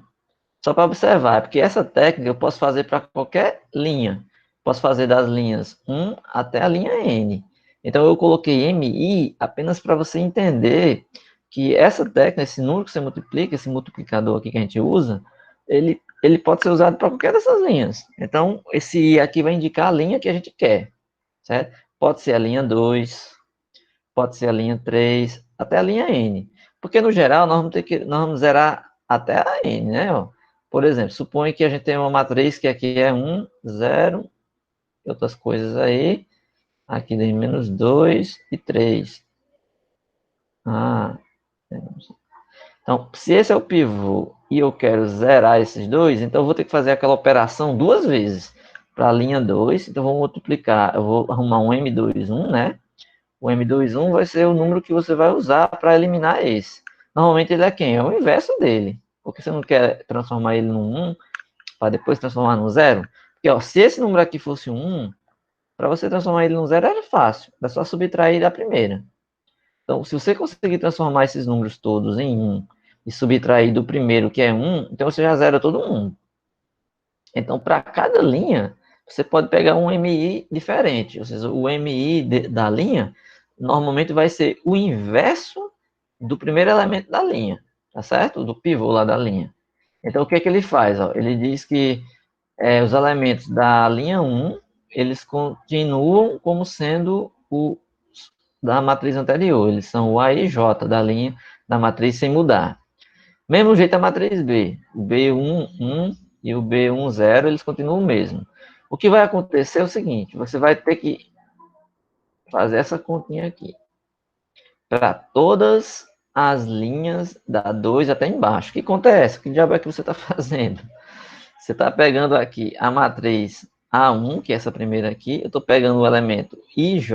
Só para observar, é porque essa técnica eu posso fazer para qualquer linha. Posso fazer das linhas 1 até a linha N. Então, eu coloquei MI apenas para você entender que essa técnica, esse número que você multiplica, esse multiplicador aqui que a gente usa, ele pode ser usado para qualquer dessas linhas. Então, esse I aqui vai indicar a linha que a gente quer, certo? Pode ser a linha 2, pode ser a linha 3, até a linha N. Porque, no geral, nós vamos zerar até a N, né? Ó. Por exemplo, suponha que a gente tem uma matriz que aqui é 1, 0, e outras coisas aí. Aqui tem menos 2 e 3. Ah, então, se esse é o pivô e eu quero zerar esses dois, então eu vou ter que fazer aquela operação duas vezes. Para a linha 2, então vou multiplicar, eu vou arrumar um M21, né? O M21 vai ser o número que você vai usar para eliminar esse. Normalmente ele é quem? É o inverso dele. Porque você não quer transformar ele num 1 para depois transformar num 0. Porque ó, se esse número aqui fosse um 1, para você transformar ele num 0 era fácil. É só subtrair da primeira. Então, se você conseguir transformar esses números todos em 1 e subtrair do primeiro, que é 1, então você já zera todo 1. Então, para cada linha, você pode pegar um MI diferente. Ou seja, o MI da linha normalmente vai ser o inverso do primeiro elemento da linha, tá certo? Do pivô lá da linha. Então, o que é que ele faz? Ó? Ele diz que os elementos da linha 1, eles continuam como sendo o da matriz anterior. Eles são o A e J da linha da matriz sem mudar. Mesmo jeito a matriz B. O B1, 1 e o B1, 0, eles continuam o mesmo. O que vai acontecer é o seguinte, você vai ter que fazer essa continha aqui. Para todas as linhas da 2 até embaixo. O que acontece? Que diabo é que você está fazendo? Você está pegando aqui a matriz A1, que é essa primeira aqui. Eu estou pegando o elemento IJ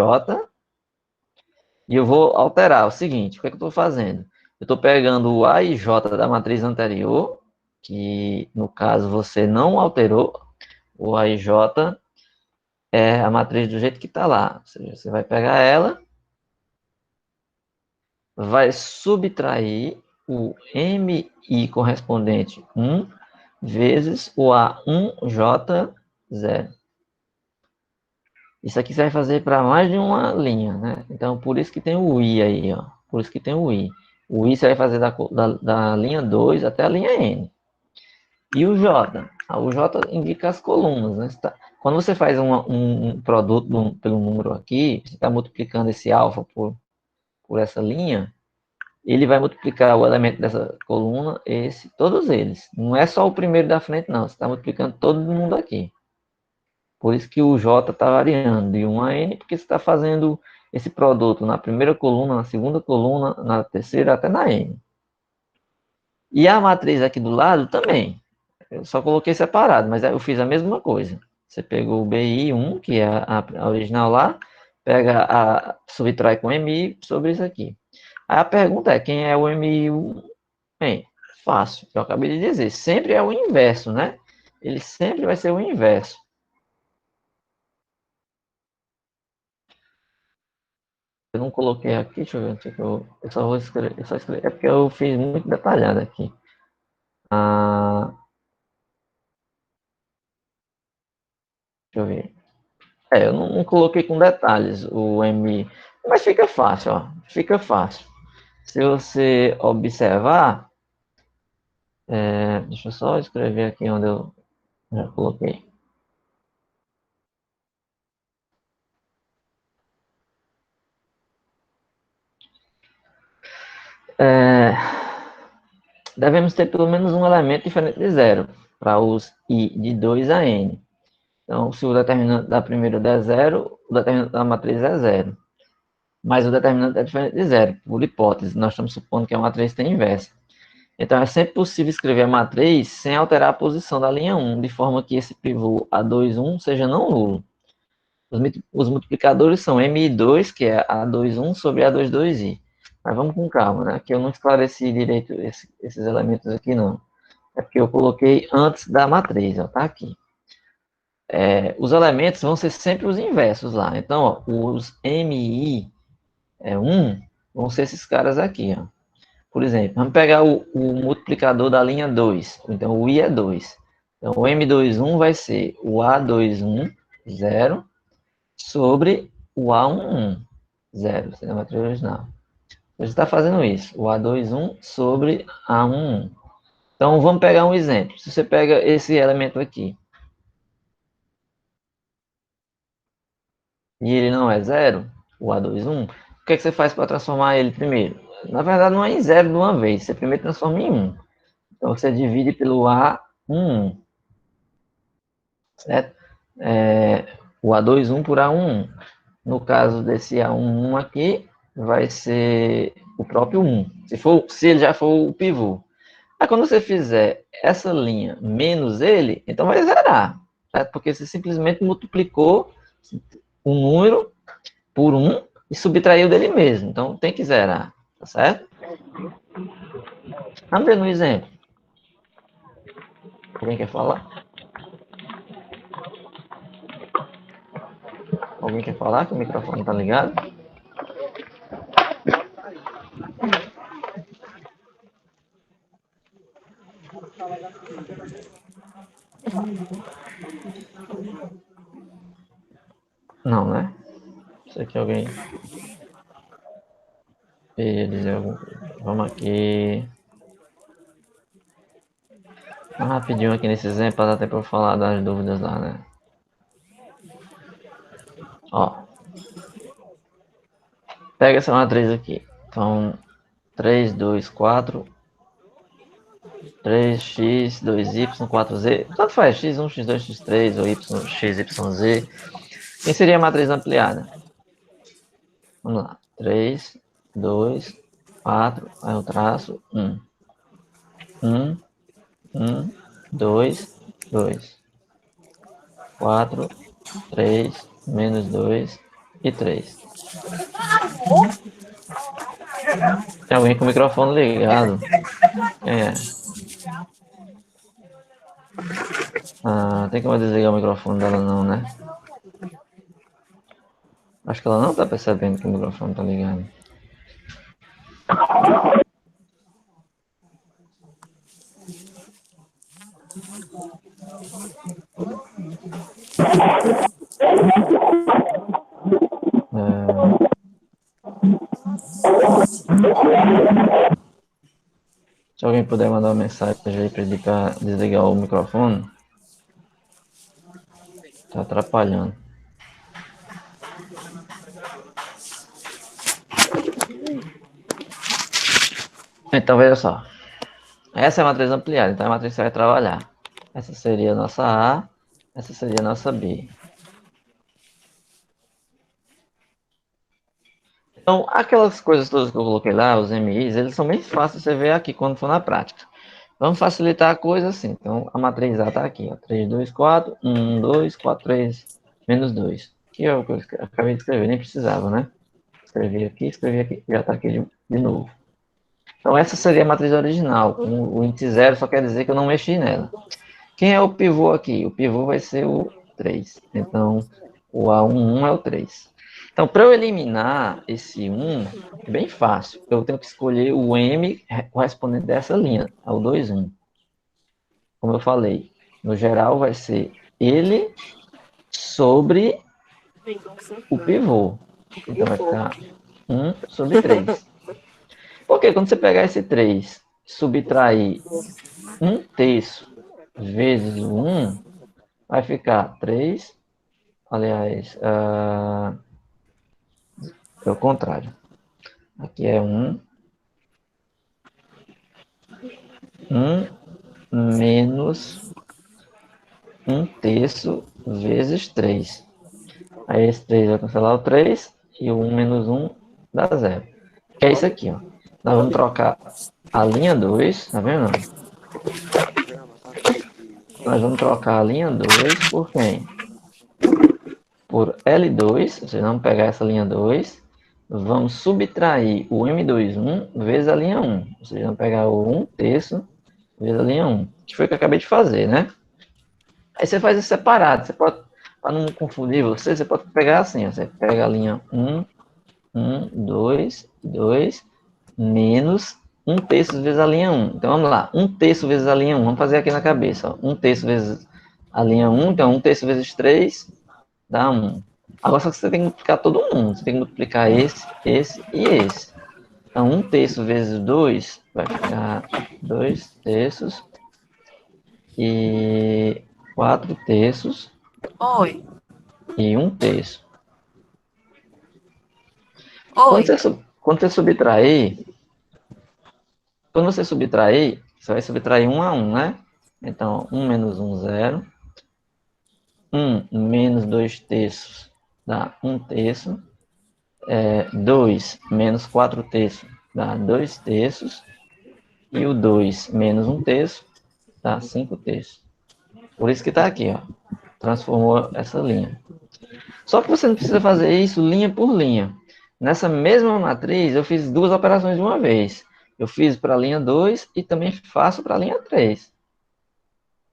e eu vou alterar o seguinte. O que é que eu estou fazendo? Eu estou pegando o A e J da matriz anterior, que no caso você não alterou. O A e J é a matriz do jeito que está lá. Ou seja, você vai pegar ela, vai subtrair o MI correspondente 1 vezes o A1J0. Isso aqui você vai fazer para mais de uma linha, né? Então, por isso que tem o I aí, ó. Por isso que tem o I. O I você vai fazer da linha 2 até a linha N. E o J? O J indica as colunas, né? Quando você faz um produto pelo número aqui, você está multiplicando esse alfa por essa linha, ele vai multiplicar o elemento dessa coluna, todos eles. Não é só o primeiro da frente, não. Você está multiplicando todo mundo aqui. Por isso que o J está variando de 1 a N, porque você está fazendo esse produto na primeira coluna, na segunda coluna, na terceira, até na N. E a matriz aqui do lado também. Eu só coloquei separado, mas eu fiz a mesma coisa. Você pegou o BI1, que é a original lá, subtrai com MI sobre isso aqui. Aí a pergunta é, quem é o MI1? Bem, fácil, eu acabei de dizer. Sempre é o inverso, né? Ele sempre vai ser o inverso. Eu não coloquei aqui, deixa eu ver onde é que eu só vou escrever, é porque eu fiz muito detalhado aqui. Deixa eu ver. Eu não coloquei com detalhes o M, mas fica fácil, ó, fica fácil. Se você observar, deixa eu só escrever aqui onde eu já coloquei. Devemos ter pelo menos um elemento diferente de zero, para os I de 2 a N. Então, se o determinante da primeira der zero, o determinante da matriz é zero. Mas o determinante é diferente de zero, por hipótese. Nós estamos supondo que a matriz tem inversa. Então, é sempre possível escrever a matriz sem alterar a posição da linha 1, de forma que esse pivô A21 seja não nulo. Os multiplicadores são MI2, que é A21 sobre A22I. Mas vamos com calma, né? Que eu não esclareci direito esses elementos aqui, não. É porque eu coloquei antes da matriz, ó, tá aqui. Os elementos vão ser sempre os inversos lá. Então, ó, os MI1 vão ser esses caras aqui, ó. Por exemplo, vamos pegar o multiplicador da linha 2. Então, o I é 2. Então, o M21 vai ser o A21, 0, sobre o A11, 0. Seria a matriz original. Você está fazendo isso. O A21 sobre A11. Então, vamos pegar um exemplo. Se você pega esse elemento aqui, e ele não é 0, o A21, que é que você faz para transformar ele primeiro? Na verdade, não é em 0 de uma vez. Você primeiro transforma em 1. Então, você divide pelo A11, certo? O A21 por A11. No caso desse A11 aqui, vai ser o próprio 1. Se ele já for o pivô. Aí, quando você fizer essa linha menos ele, então vai zerar, certo? Porque você simplesmente multiplicou um número por 1 e subtraiu dele mesmo. Então, tem que zerar, tá certo? Vamos ver no exemplo. Alguém quer falar? Alguém quer falar que o microfone está ligado? Não, né? Sei que alguém ia dizer alguma coisa. Vamos aqui. Rapidinho aqui nesse exemplo, para dar tempo para falar das dúvidas lá, né? Ó. Pega essa matriz aqui. Então, 3, 2, 4, 3x, 2y, 4z. Tanto faz, x1, x2, x3 ou y, x, y, z. Quem seria a matriz ampliada? Vamos lá. 3, 2, 4, aí eu traço 1. 1, 1, 2, 2. 4, 3, menos 2 e 3. Tem alguém com o microfone ligado? Quem é? Tem como eu desligar o microfone dela não, né? Acho que ela não tá percebendo que o microfone tá ligado. Se alguém puder mandar uma mensagem aí pra ele pra desligar o microfone, tá atrapalhando. Então, veja só. Essa é a matriz ampliada, então é a matriz que você vai trabalhar. Essa seria a nossa A, essa seria a nossa B. Então, aquelas coisas todas que eu coloquei lá, os MIs, eles são bem fáceis de você ver aqui quando for na prática. Vamos facilitar a coisa assim. Então, a matriz A está aqui, ó. 3, 2, 4, 1, 2, 4, 3, menos 2. Que é o que eu acabei de escrever, nem precisava, né? Escrevi aqui, já está aqui de novo. Então, essa seria a matriz original. O índice 0 só quer dizer que eu não mexi nela. Quem é o pivô aqui? O pivô vai ser o 3. Então, o A11 é o 3. Então, para eu eliminar esse 1, é bem fácil. Eu tenho que escolher o M correspondente dessa linha, ao 2, 1. Como eu falei, no geral vai ser ele sobre o pivô. Então, vai ficar 1 sobre 3. Porque quando você pegar esse 3 e subtrair 1/3 vezes o 1, vai ficar 3, aliás, é o contrário. Aqui é 1 menos 1/3 vezes 3. Aí esse 3 vai cancelar o 3 e o 1 menos 1 dá 0. Que é isso aqui, ó. Nós vamos trocar a linha 2, tá vendo? Nós vamos trocar a linha 2 por quem? Por L2, ou seja, vamos pegar essa linha 2, vamos subtrair o M21 vezes a linha 1, ou seja, vamos pegar o 1/3 vezes a linha 1, que foi o que eu acabei de fazer, né? Aí você faz isso separado, você pode, para não confundir você pode pegar assim, ó, você pega a linha 1, 2, 2, menos 1/3 vezes a linha 1. Então vamos lá, 1/3 vezes a linha 1, vamos fazer aqui na cabeça, ó. 1/3 vezes a linha 1, então 1/3 vezes 3 dá 1. Agora só que você tem que multiplicar todo mundo, você tem que multiplicar esse e esse. Então 1/3 vezes 2 vai ficar 2/3 e 4/3 Oi. e 1/3. Quando Oi. quando você subtrair, quando você subtrair, você vai subtrair 1 a 1, né? Então, 1 menos 1, 0. 1 menos 2 terços dá 1 terço. 2 menos 4 terços dá 2 terços. E o 2 menos 1 terço dá 5 terços. Por isso que está aqui, ó. Transformou essa linha. Só que você não precisa fazer isso linha por linha. Nessa mesma matriz, eu fiz duas operações de uma vez. Eu fiz para a linha 2 e também faço para a linha 3.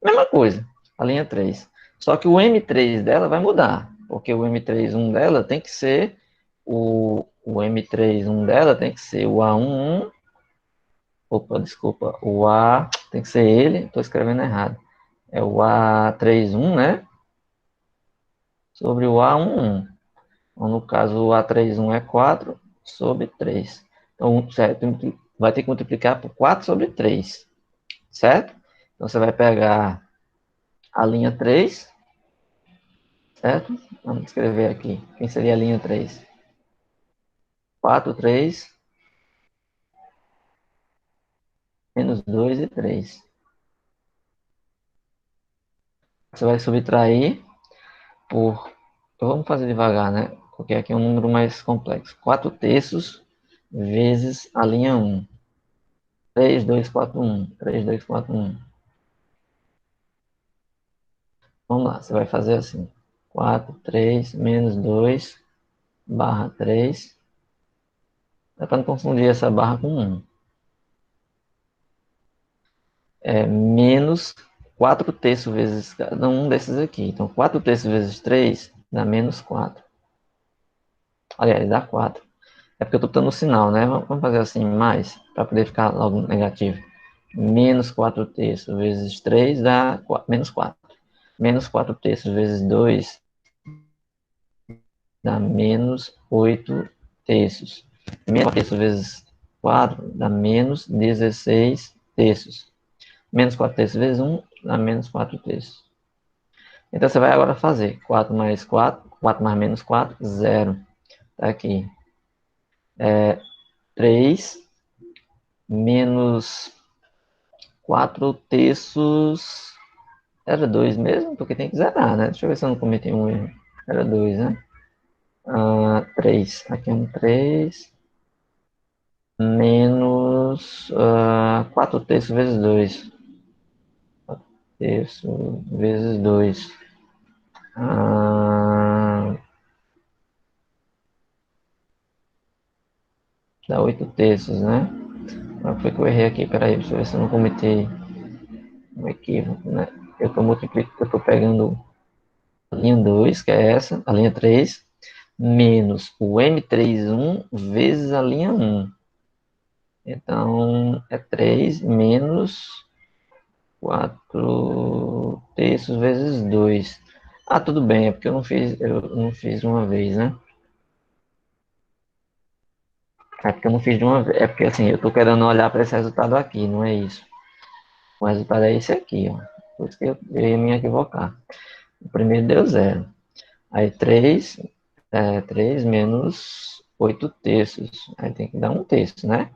Mesma coisa, a linha 3. Só que o M3 dela vai mudar, porque o M3 dela tem que ser o M3 dela tem que ser o A11. Opa, desculpa, o A tem que ser ele, estou escrevendo errado. É o A31, né? Sobre o A11. Então, no caso, o A31 é 4 sobre 3. Então, certo, vai ter que multiplicar por 4 sobre 3, certo? Então, você vai pegar a linha 3, certo? Vamos escrever aqui. Quem seria a linha 3? 4, 3, menos 2 e 3. Você vai subtrair por... Vamos fazer devagar, né? Porque aqui é um número mais complexo. 4 terços vezes a linha 1. 3, 2, 4, 1. 3, 2, 4, 1. Vamos lá, você vai fazer assim. 4, 3, menos 2, barra 3. É para não confundir essa barra com 1. É menos 4 terços vezes cada um desses aqui. Então, 4 terços vezes 3 dá menos 4. Aliás, dá 4. É porque eu estou botando o sinal, né? Vamos fazer assim, mais, para poder ficar logo negativo. Menos 4 terços vezes 3 dá menos 4. Menos 4 terços vezes 2 dá menos 8 terços. Menos 4 terços vezes 4 dá menos 16 terços. Menos 4 terços vezes 1 dá menos 4 terços. Então, você vai agora fazer 4 mais 4, 4 mais menos 4, 0. Tá aqui. 3 menos 4 terços. Era 2 mesmo? Porque tem que zerar, né? Deixa eu ver se eu não cometi um erro. Era 2, né? 3. Aqui é um 3. Menos 4 terços vezes 2. 4 terços vezes 2. Dá 8 terços, né? Qual foi que eu errei aqui? Peraí, deixa eu ver se eu não cometi um equívoco, né? Eu estou pegando a linha 2, que é essa, a linha 3, menos o M31 vezes a linha 1. Então, é 3 menos 4 terços vezes 2. Ah, tudo bem, é porque eu não fiz uma vez, né? É porque eu não fiz de uma vez. É porque assim, eu tô querendo olhar para esse resultado aqui, não é isso. O resultado é esse aqui, ó. Por isso que eu ia me equivocar. O primeiro deu 0. Aí 3 menos 8 terços. Aí tem que dar 1 terço, né?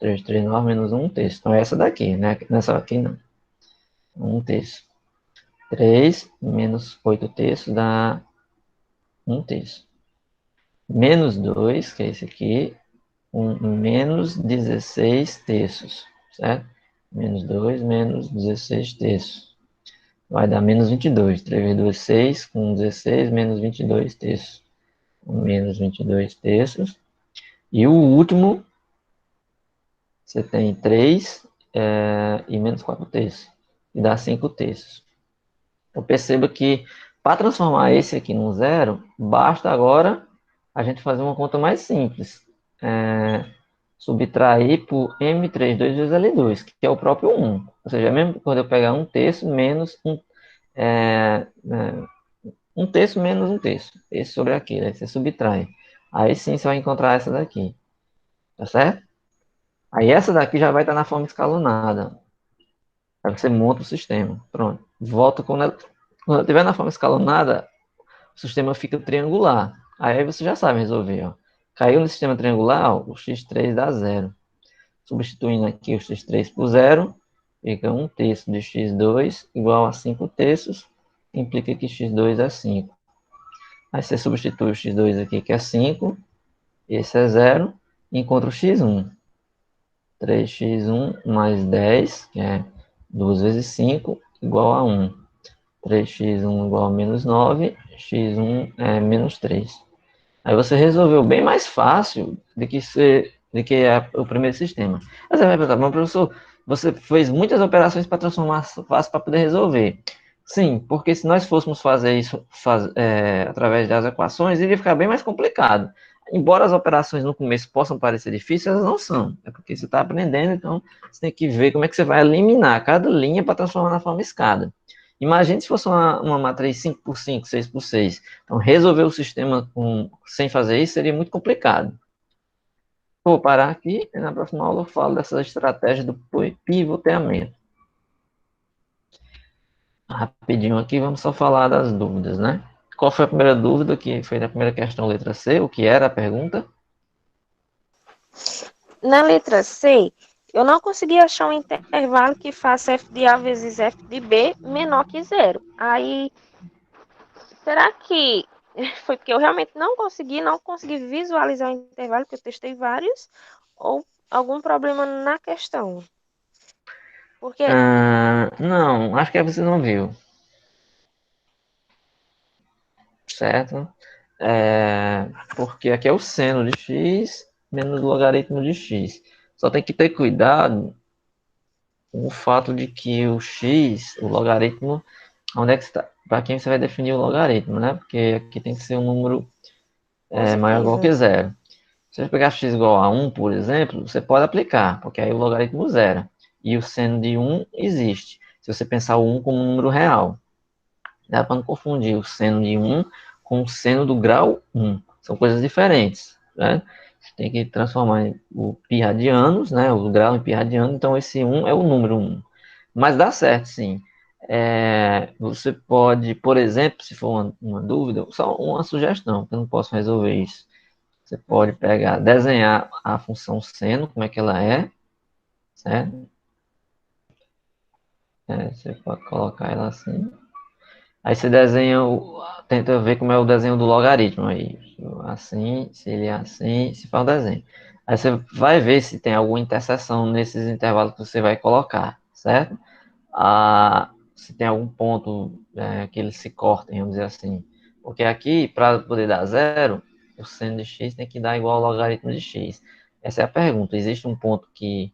3, 3, 9 menos 1 terço. Então é essa daqui, né? Nessa aqui não. 1 terço. 3 menos 8 terços dá 1 terço. Menos 2, que é esse aqui, menos 16 terços, certo? Menos 2 menos 16 terços. Vai dar menos 22. 3 vezes 2, 6, com 16, menos 22 terços. Menos 22 terços. E o último, você tem 3 e menos 4 terços. E dá 5 terços. Então perceba que para transformar esse aqui num zero, basta agora a gente fazer uma conta mais simples. Subtrair por M32 vezes L2, que é o próprio 1. Ou seja, mesmo quando eu pegar 1 terço menos 1 terço menos 1 terço. Esse sobre aquele, aí você subtrai. Aí sim você vai encontrar essa daqui. Tá certo? Aí essa daqui já vai estar na forma escalonada. Aí você monta o sistema. Pronto. Volta quando ela estiver na forma escalonada, o sistema fica triangular. Aí você já sabe resolver, ó. Caiu no sistema triangular, ó, o x3 dá zero. Substituindo aqui o x3 por zero, fica 1/3 de x2 igual a 5/3, implica que x2 é 5. Aí você substitui o x2 aqui, que é 5, esse é zero, e encontra o x1. 3x1 mais 10, que é 2 vezes 5, igual a 1. 3x1 igual a menos 9, x1 é menos 3. Aí você resolveu bem mais fácil o primeiro sistema. Aí você vai perguntar, mas professor, você fez muitas operações para transformar fácil para poder resolver. Sim, porque se nós fôssemos fazer isso através das equações, iria ficar bem mais complicado. Embora as operações no começo possam parecer difíceis, elas não são. É porque você está aprendendo, então você tem que ver como é que você vai eliminar cada linha para transformar na forma escada. Imagine se fosse uma matriz 5x5, 6x6. Então, resolver o sistema sem fazer isso seria muito complicado. Vou parar aqui e na próxima aula eu falo dessa estratégia do pivoteamento. Rapidinho aqui, vamos só falar das dúvidas, né? Qual foi a primeira dúvida que foi na primeira questão, letra C? O que era a pergunta? Na letra C, eu não consegui achar um intervalo que faça f de A vezes f de B menor que zero. Aí, será que foi porque eu realmente não consegui visualizar o intervalo, porque eu testei vários, ou algum problema na questão? Porque, Não, acho que você não viu, certo? Porque aqui é o seno de x menos o logaritmo de x. Só tem que ter cuidado com o fato de que o x, o logaritmo, onde é que está? Para quem você vai definir o logaritmo, né? Porque aqui tem que ser um número maior ou igual que positivo. zero. Se você pegar x igual a 1, por exemplo, você pode aplicar, porque aí o logaritmo zero. E o seno de 1 existe. Se você pensar o 1 como um número real. Dá para não confundir o seno de 1 com o seno do grau 1. São coisas diferentes, né? Você tem que transformar o pi radianos, né? O grau em pi radianos. Então, esse 1 é o número 1. Mas dá certo, sim. Você pode, por exemplo, se for uma dúvida, só uma sugestão, que eu não posso resolver isso. Você pode pegar, desenhar a função seno, como é que ela é, certo? Você pode colocar ela assim. Aí você desenha, tenta ver como é o desenho do logaritmo aí. Assim, se ele é assim, se faz o desenho. Aí você vai ver se tem alguma interseção nesses intervalos que você vai colocar, certo? Se tem algum ponto que eles se cortem, vamos dizer assim. Porque aqui, para poder dar zero, o seno de x tem que dar igual ao logaritmo de x. Essa é a pergunta. Existe um ponto que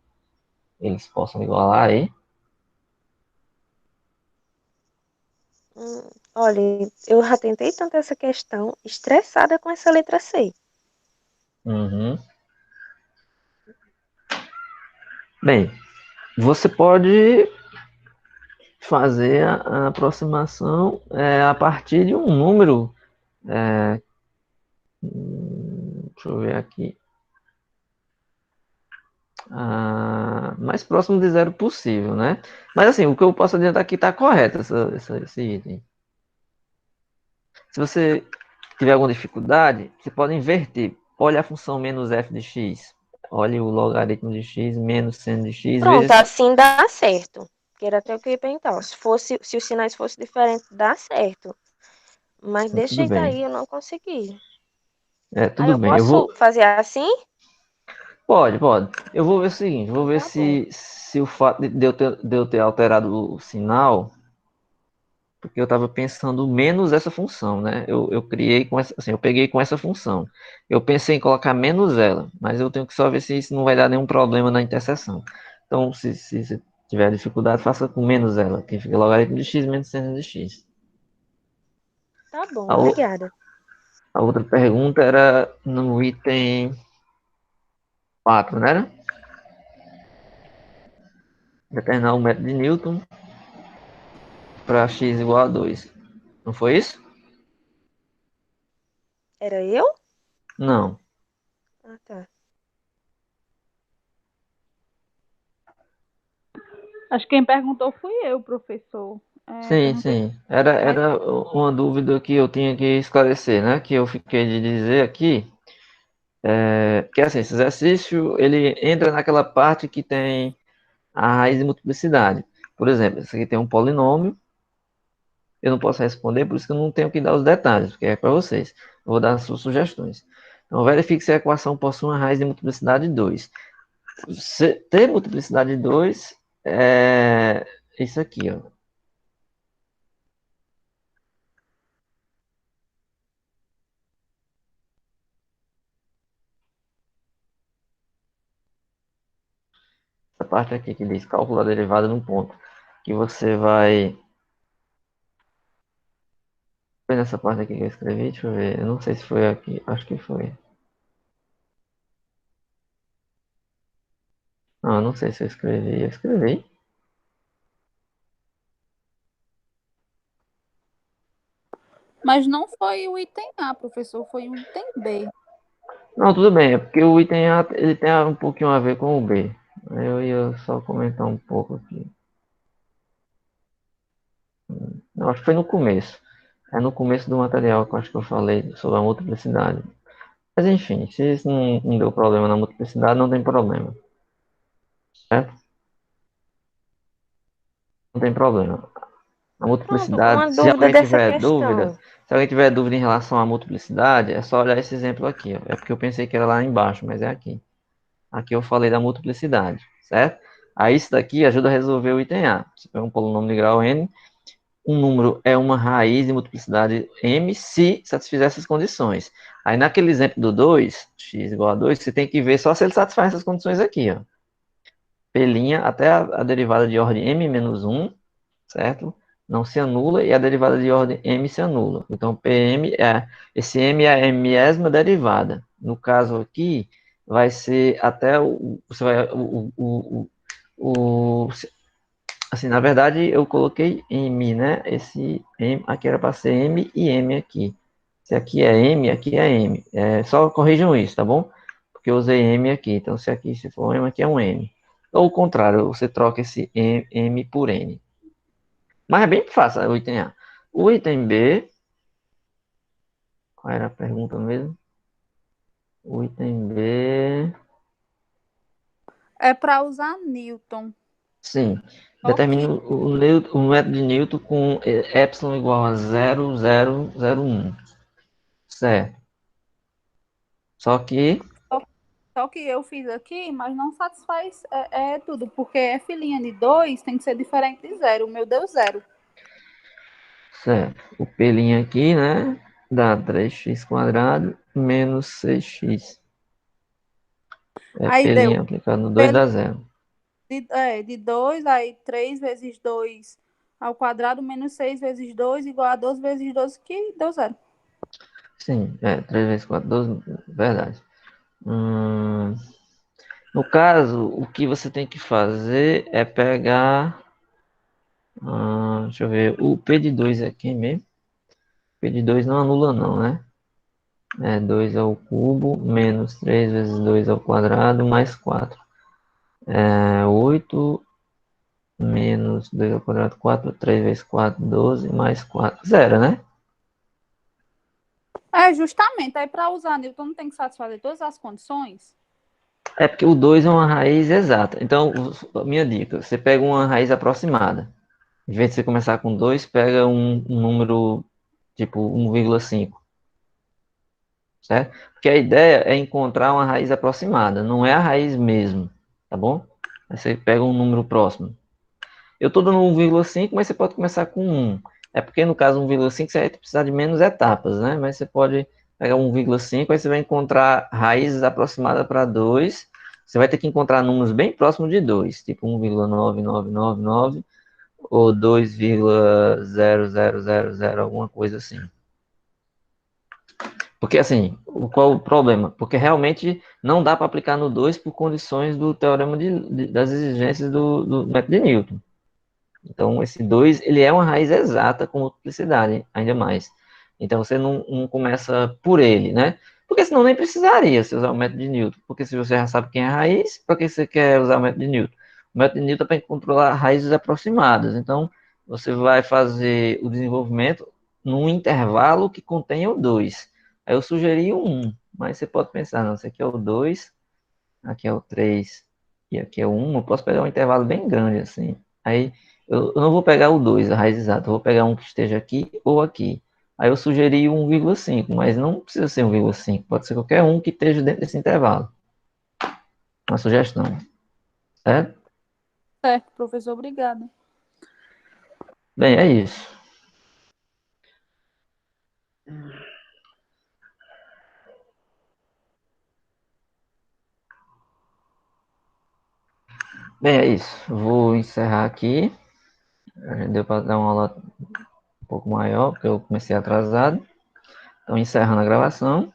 eles possam igualar aí? Olha, eu já tentei tanto essa questão, estressada com essa letra C. Uhum. Bem, você pode fazer a aproximação a partir de um número. Deixa eu ver aqui. Mais próximo de zero possível, né? Mas assim, o que eu posso adiantar aqui está correto, esse item. Se você tiver alguma dificuldade, você pode inverter. Olha a função menos f de x. Olha o logaritmo de x menos seno de x Pronto, vezes. assim dá certo. Que era até o que eu ia perguntar. Se os sinais fossem diferentes, dá certo. Mas desse Tudo jeito bem. aí eu não consegui. Aí Tudo eu bem. Eu posso vou. fazer assim? Pode. Eu vou ver o seguinte, vou ver Tá bom. se o fato de eu ter alterado o sinal, porque eu estava pensando menos essa função, né? Eu criei com essa, assim, eu peguei com essa função. Eu pensei em colocar menos ela, mas eu tenho que só ver se isso não vai dar nenhum problema na interseção. Então, se você tiver dificuldade, faça com menos ela, que fica logaritmo de x menos seno de x. Tá bom, A, o- obrigada. a outra pergunta era no item 4, né? Determinar o método de Newton para x igual a 2. Não foi isso? Era eu? Não. Ah, tá. Acho que quem perguntou fui eu, professor. Sim, Perguntei, sim. Era, mas era uma dúvida que eu tinha que esclarecer, né? Que eu fiquei de dizer aqui. Porque assim, esse exercício, ele entra naquela parte que tem a raiz de multiplicidade. Por exemplo, esse aqui tem um polinômio, eu não posso responder, por isso que eu não tenho que dar os detalhes, porque é para vocês. Eu vou dar as suas sugestões. Então, verifique se a equação possui uma raiz de multiplicidade 2. Ter multiplicidade 2 é isso aqui, ó. Essa parte aqui que diz cálculo da derivada num ponto. Que você vai... Foi nessa parte aqui que eu escrevi? Deixa eu ver. Eu não sei se foi aqui. Acho que foi. Não, eu não sei se eu escrevi. Eu escrevi. Mas não foi o item A, professor, foi o item B. Não, tudo bem. É porque o item A, ele tem um pouquinho a ver com o B. Eu ia só comentar um pouco aqui. Eu acho que foi no começo. É no começo do material que eu acho que eu falei sobre a multiplicidade. Mas enfim, se isso não deu problema na multiplicidade, não tem problema. Certo? Não tem problema. A Pronto, uma multiplicidade, dúvida dessa questão. se alguém tiver dúvida em relação à multiplicidade, é só olhar esse exemplo aqui, ó. É porque eu pensei que era lá embaixo, mas é aqui. Aqui eu falei da multiplicidade, certo? Aí isso daqui ajuda a resolver o item A. Você pega um polinômio de grau n, um número é uma raiz de multiplicidade m se satisfizer essas condições. Aí naquele exemplo do 2, x igual a 2, você tem que ver só se ele satisfaz essas condições aqui, ó. P' até a derivada de ordem m menos 1, certo? Não se anula e a derivada de ordem m se anula. Então, PM esse m é a mesma derivada. No caso aqui, vai ser até você vai, assim, na verdade, eu coloquei m, né? Esse m aqui era para ser m e m aqui. Se aqui é m, aqui é m. Só corrijam isso, tá bom? Porque eu usei m aqui. Então, se aqui se for m, aqui é um m. Ou o contrário, você troca esse m por n. Mas é bem fácil o item A. O item B, qual era a pergunta mesmo? O item B, É para usar Newton. sim. Ok. Determine o método de Newton com epsilon igual a 0,001. Certo. Só que, Só que eu fiz aqui, mas não satisfaz tudo, porque f' de 2 tem que ser diferente de 0. O meu deu 0. certo. O P' aqui, né? Dá 3x quadrado menos 6x. Aí P' deu aplicado no 2 P' dá 0. de 2, aí 3 vezes 2 ao quadrado menos 6 vezes 2 igual a 12 vezes 12, que deu 0. Sim, 3 vezes 4, 12, verdade. No caso, o que você tem que fazer é pegar, deixa eu ver, o P de 2 é quem mesmo? P de 2 não anula não, né? 2 ao cubo, menos 3 vezes 2 ao quadrado, mais 4. 8, menos 2 ao quadrado, 4, 3 vezes 4, 12, mais 4, 0, né? Justamente. Aí para usar Newton não tem que satisfazer todas as condições? É porque o 2 é uma raiz exata. Então, minha dica, você pega uma raiz aproximada. Em vez de você começar com 2, pega um número tipo 1,5. Certo? Porque a ideia é encontrar uma raiz aproximada, não é a raiz mesmo, tá bom? Aí você pega um número próximo. Eu estou dando 1,5, mas você pode começar com 1. É porque no caso 1,5 você vai precisar de menos etapas, né? Mas você pode pegar 1,5, aí você vai encontrar raízes aproximadas para 2. Você vai ter que encontrar números bem próximos de 2, tipo 1,9999 ou 2,0000, alguma coisa assim. Porque assim, qual o problema? Porque realmente não dá para aplicar no 2 por condições do teorema das exigências do método de Newton. Então, esse 2 ele é uma raiz exata com multiplicidade, ainda mais. Então, você não começa por ele, né? Porque senão nem precisaria você usar o método de Newton. Porque se você já sabe quem é a raiz, para que você quer usar o método de Newton? O método de Newton é para controlar raízes aproximadas. Então, você vai fazer o desenvolvimento num intervalo que contenha o 2. Aí eu sugeri o 1, Mas você pode pensar, não, esse aqui é o 2, aqui é o 3 e aqui é o 1. Eu posso pegar um intervalo bem grande, assim. Aí, eu não vou pegar o 2, a raiz exata. Eu vou pegar um que esteja aqui ou aqui. Aí eu sugeri 1,5, mas não precisa ser 1,5. Pode ser qualquer um que esteja dentro desse intervalo. Uma sugestão. Certo? Certo, professor, obrigada. Bem, é isso. Bem, é isso. Vou encerrar aqui. Deu para dar uma aula um pouco maior, porque eu comecei atrasado. Então, encerrando a gravação.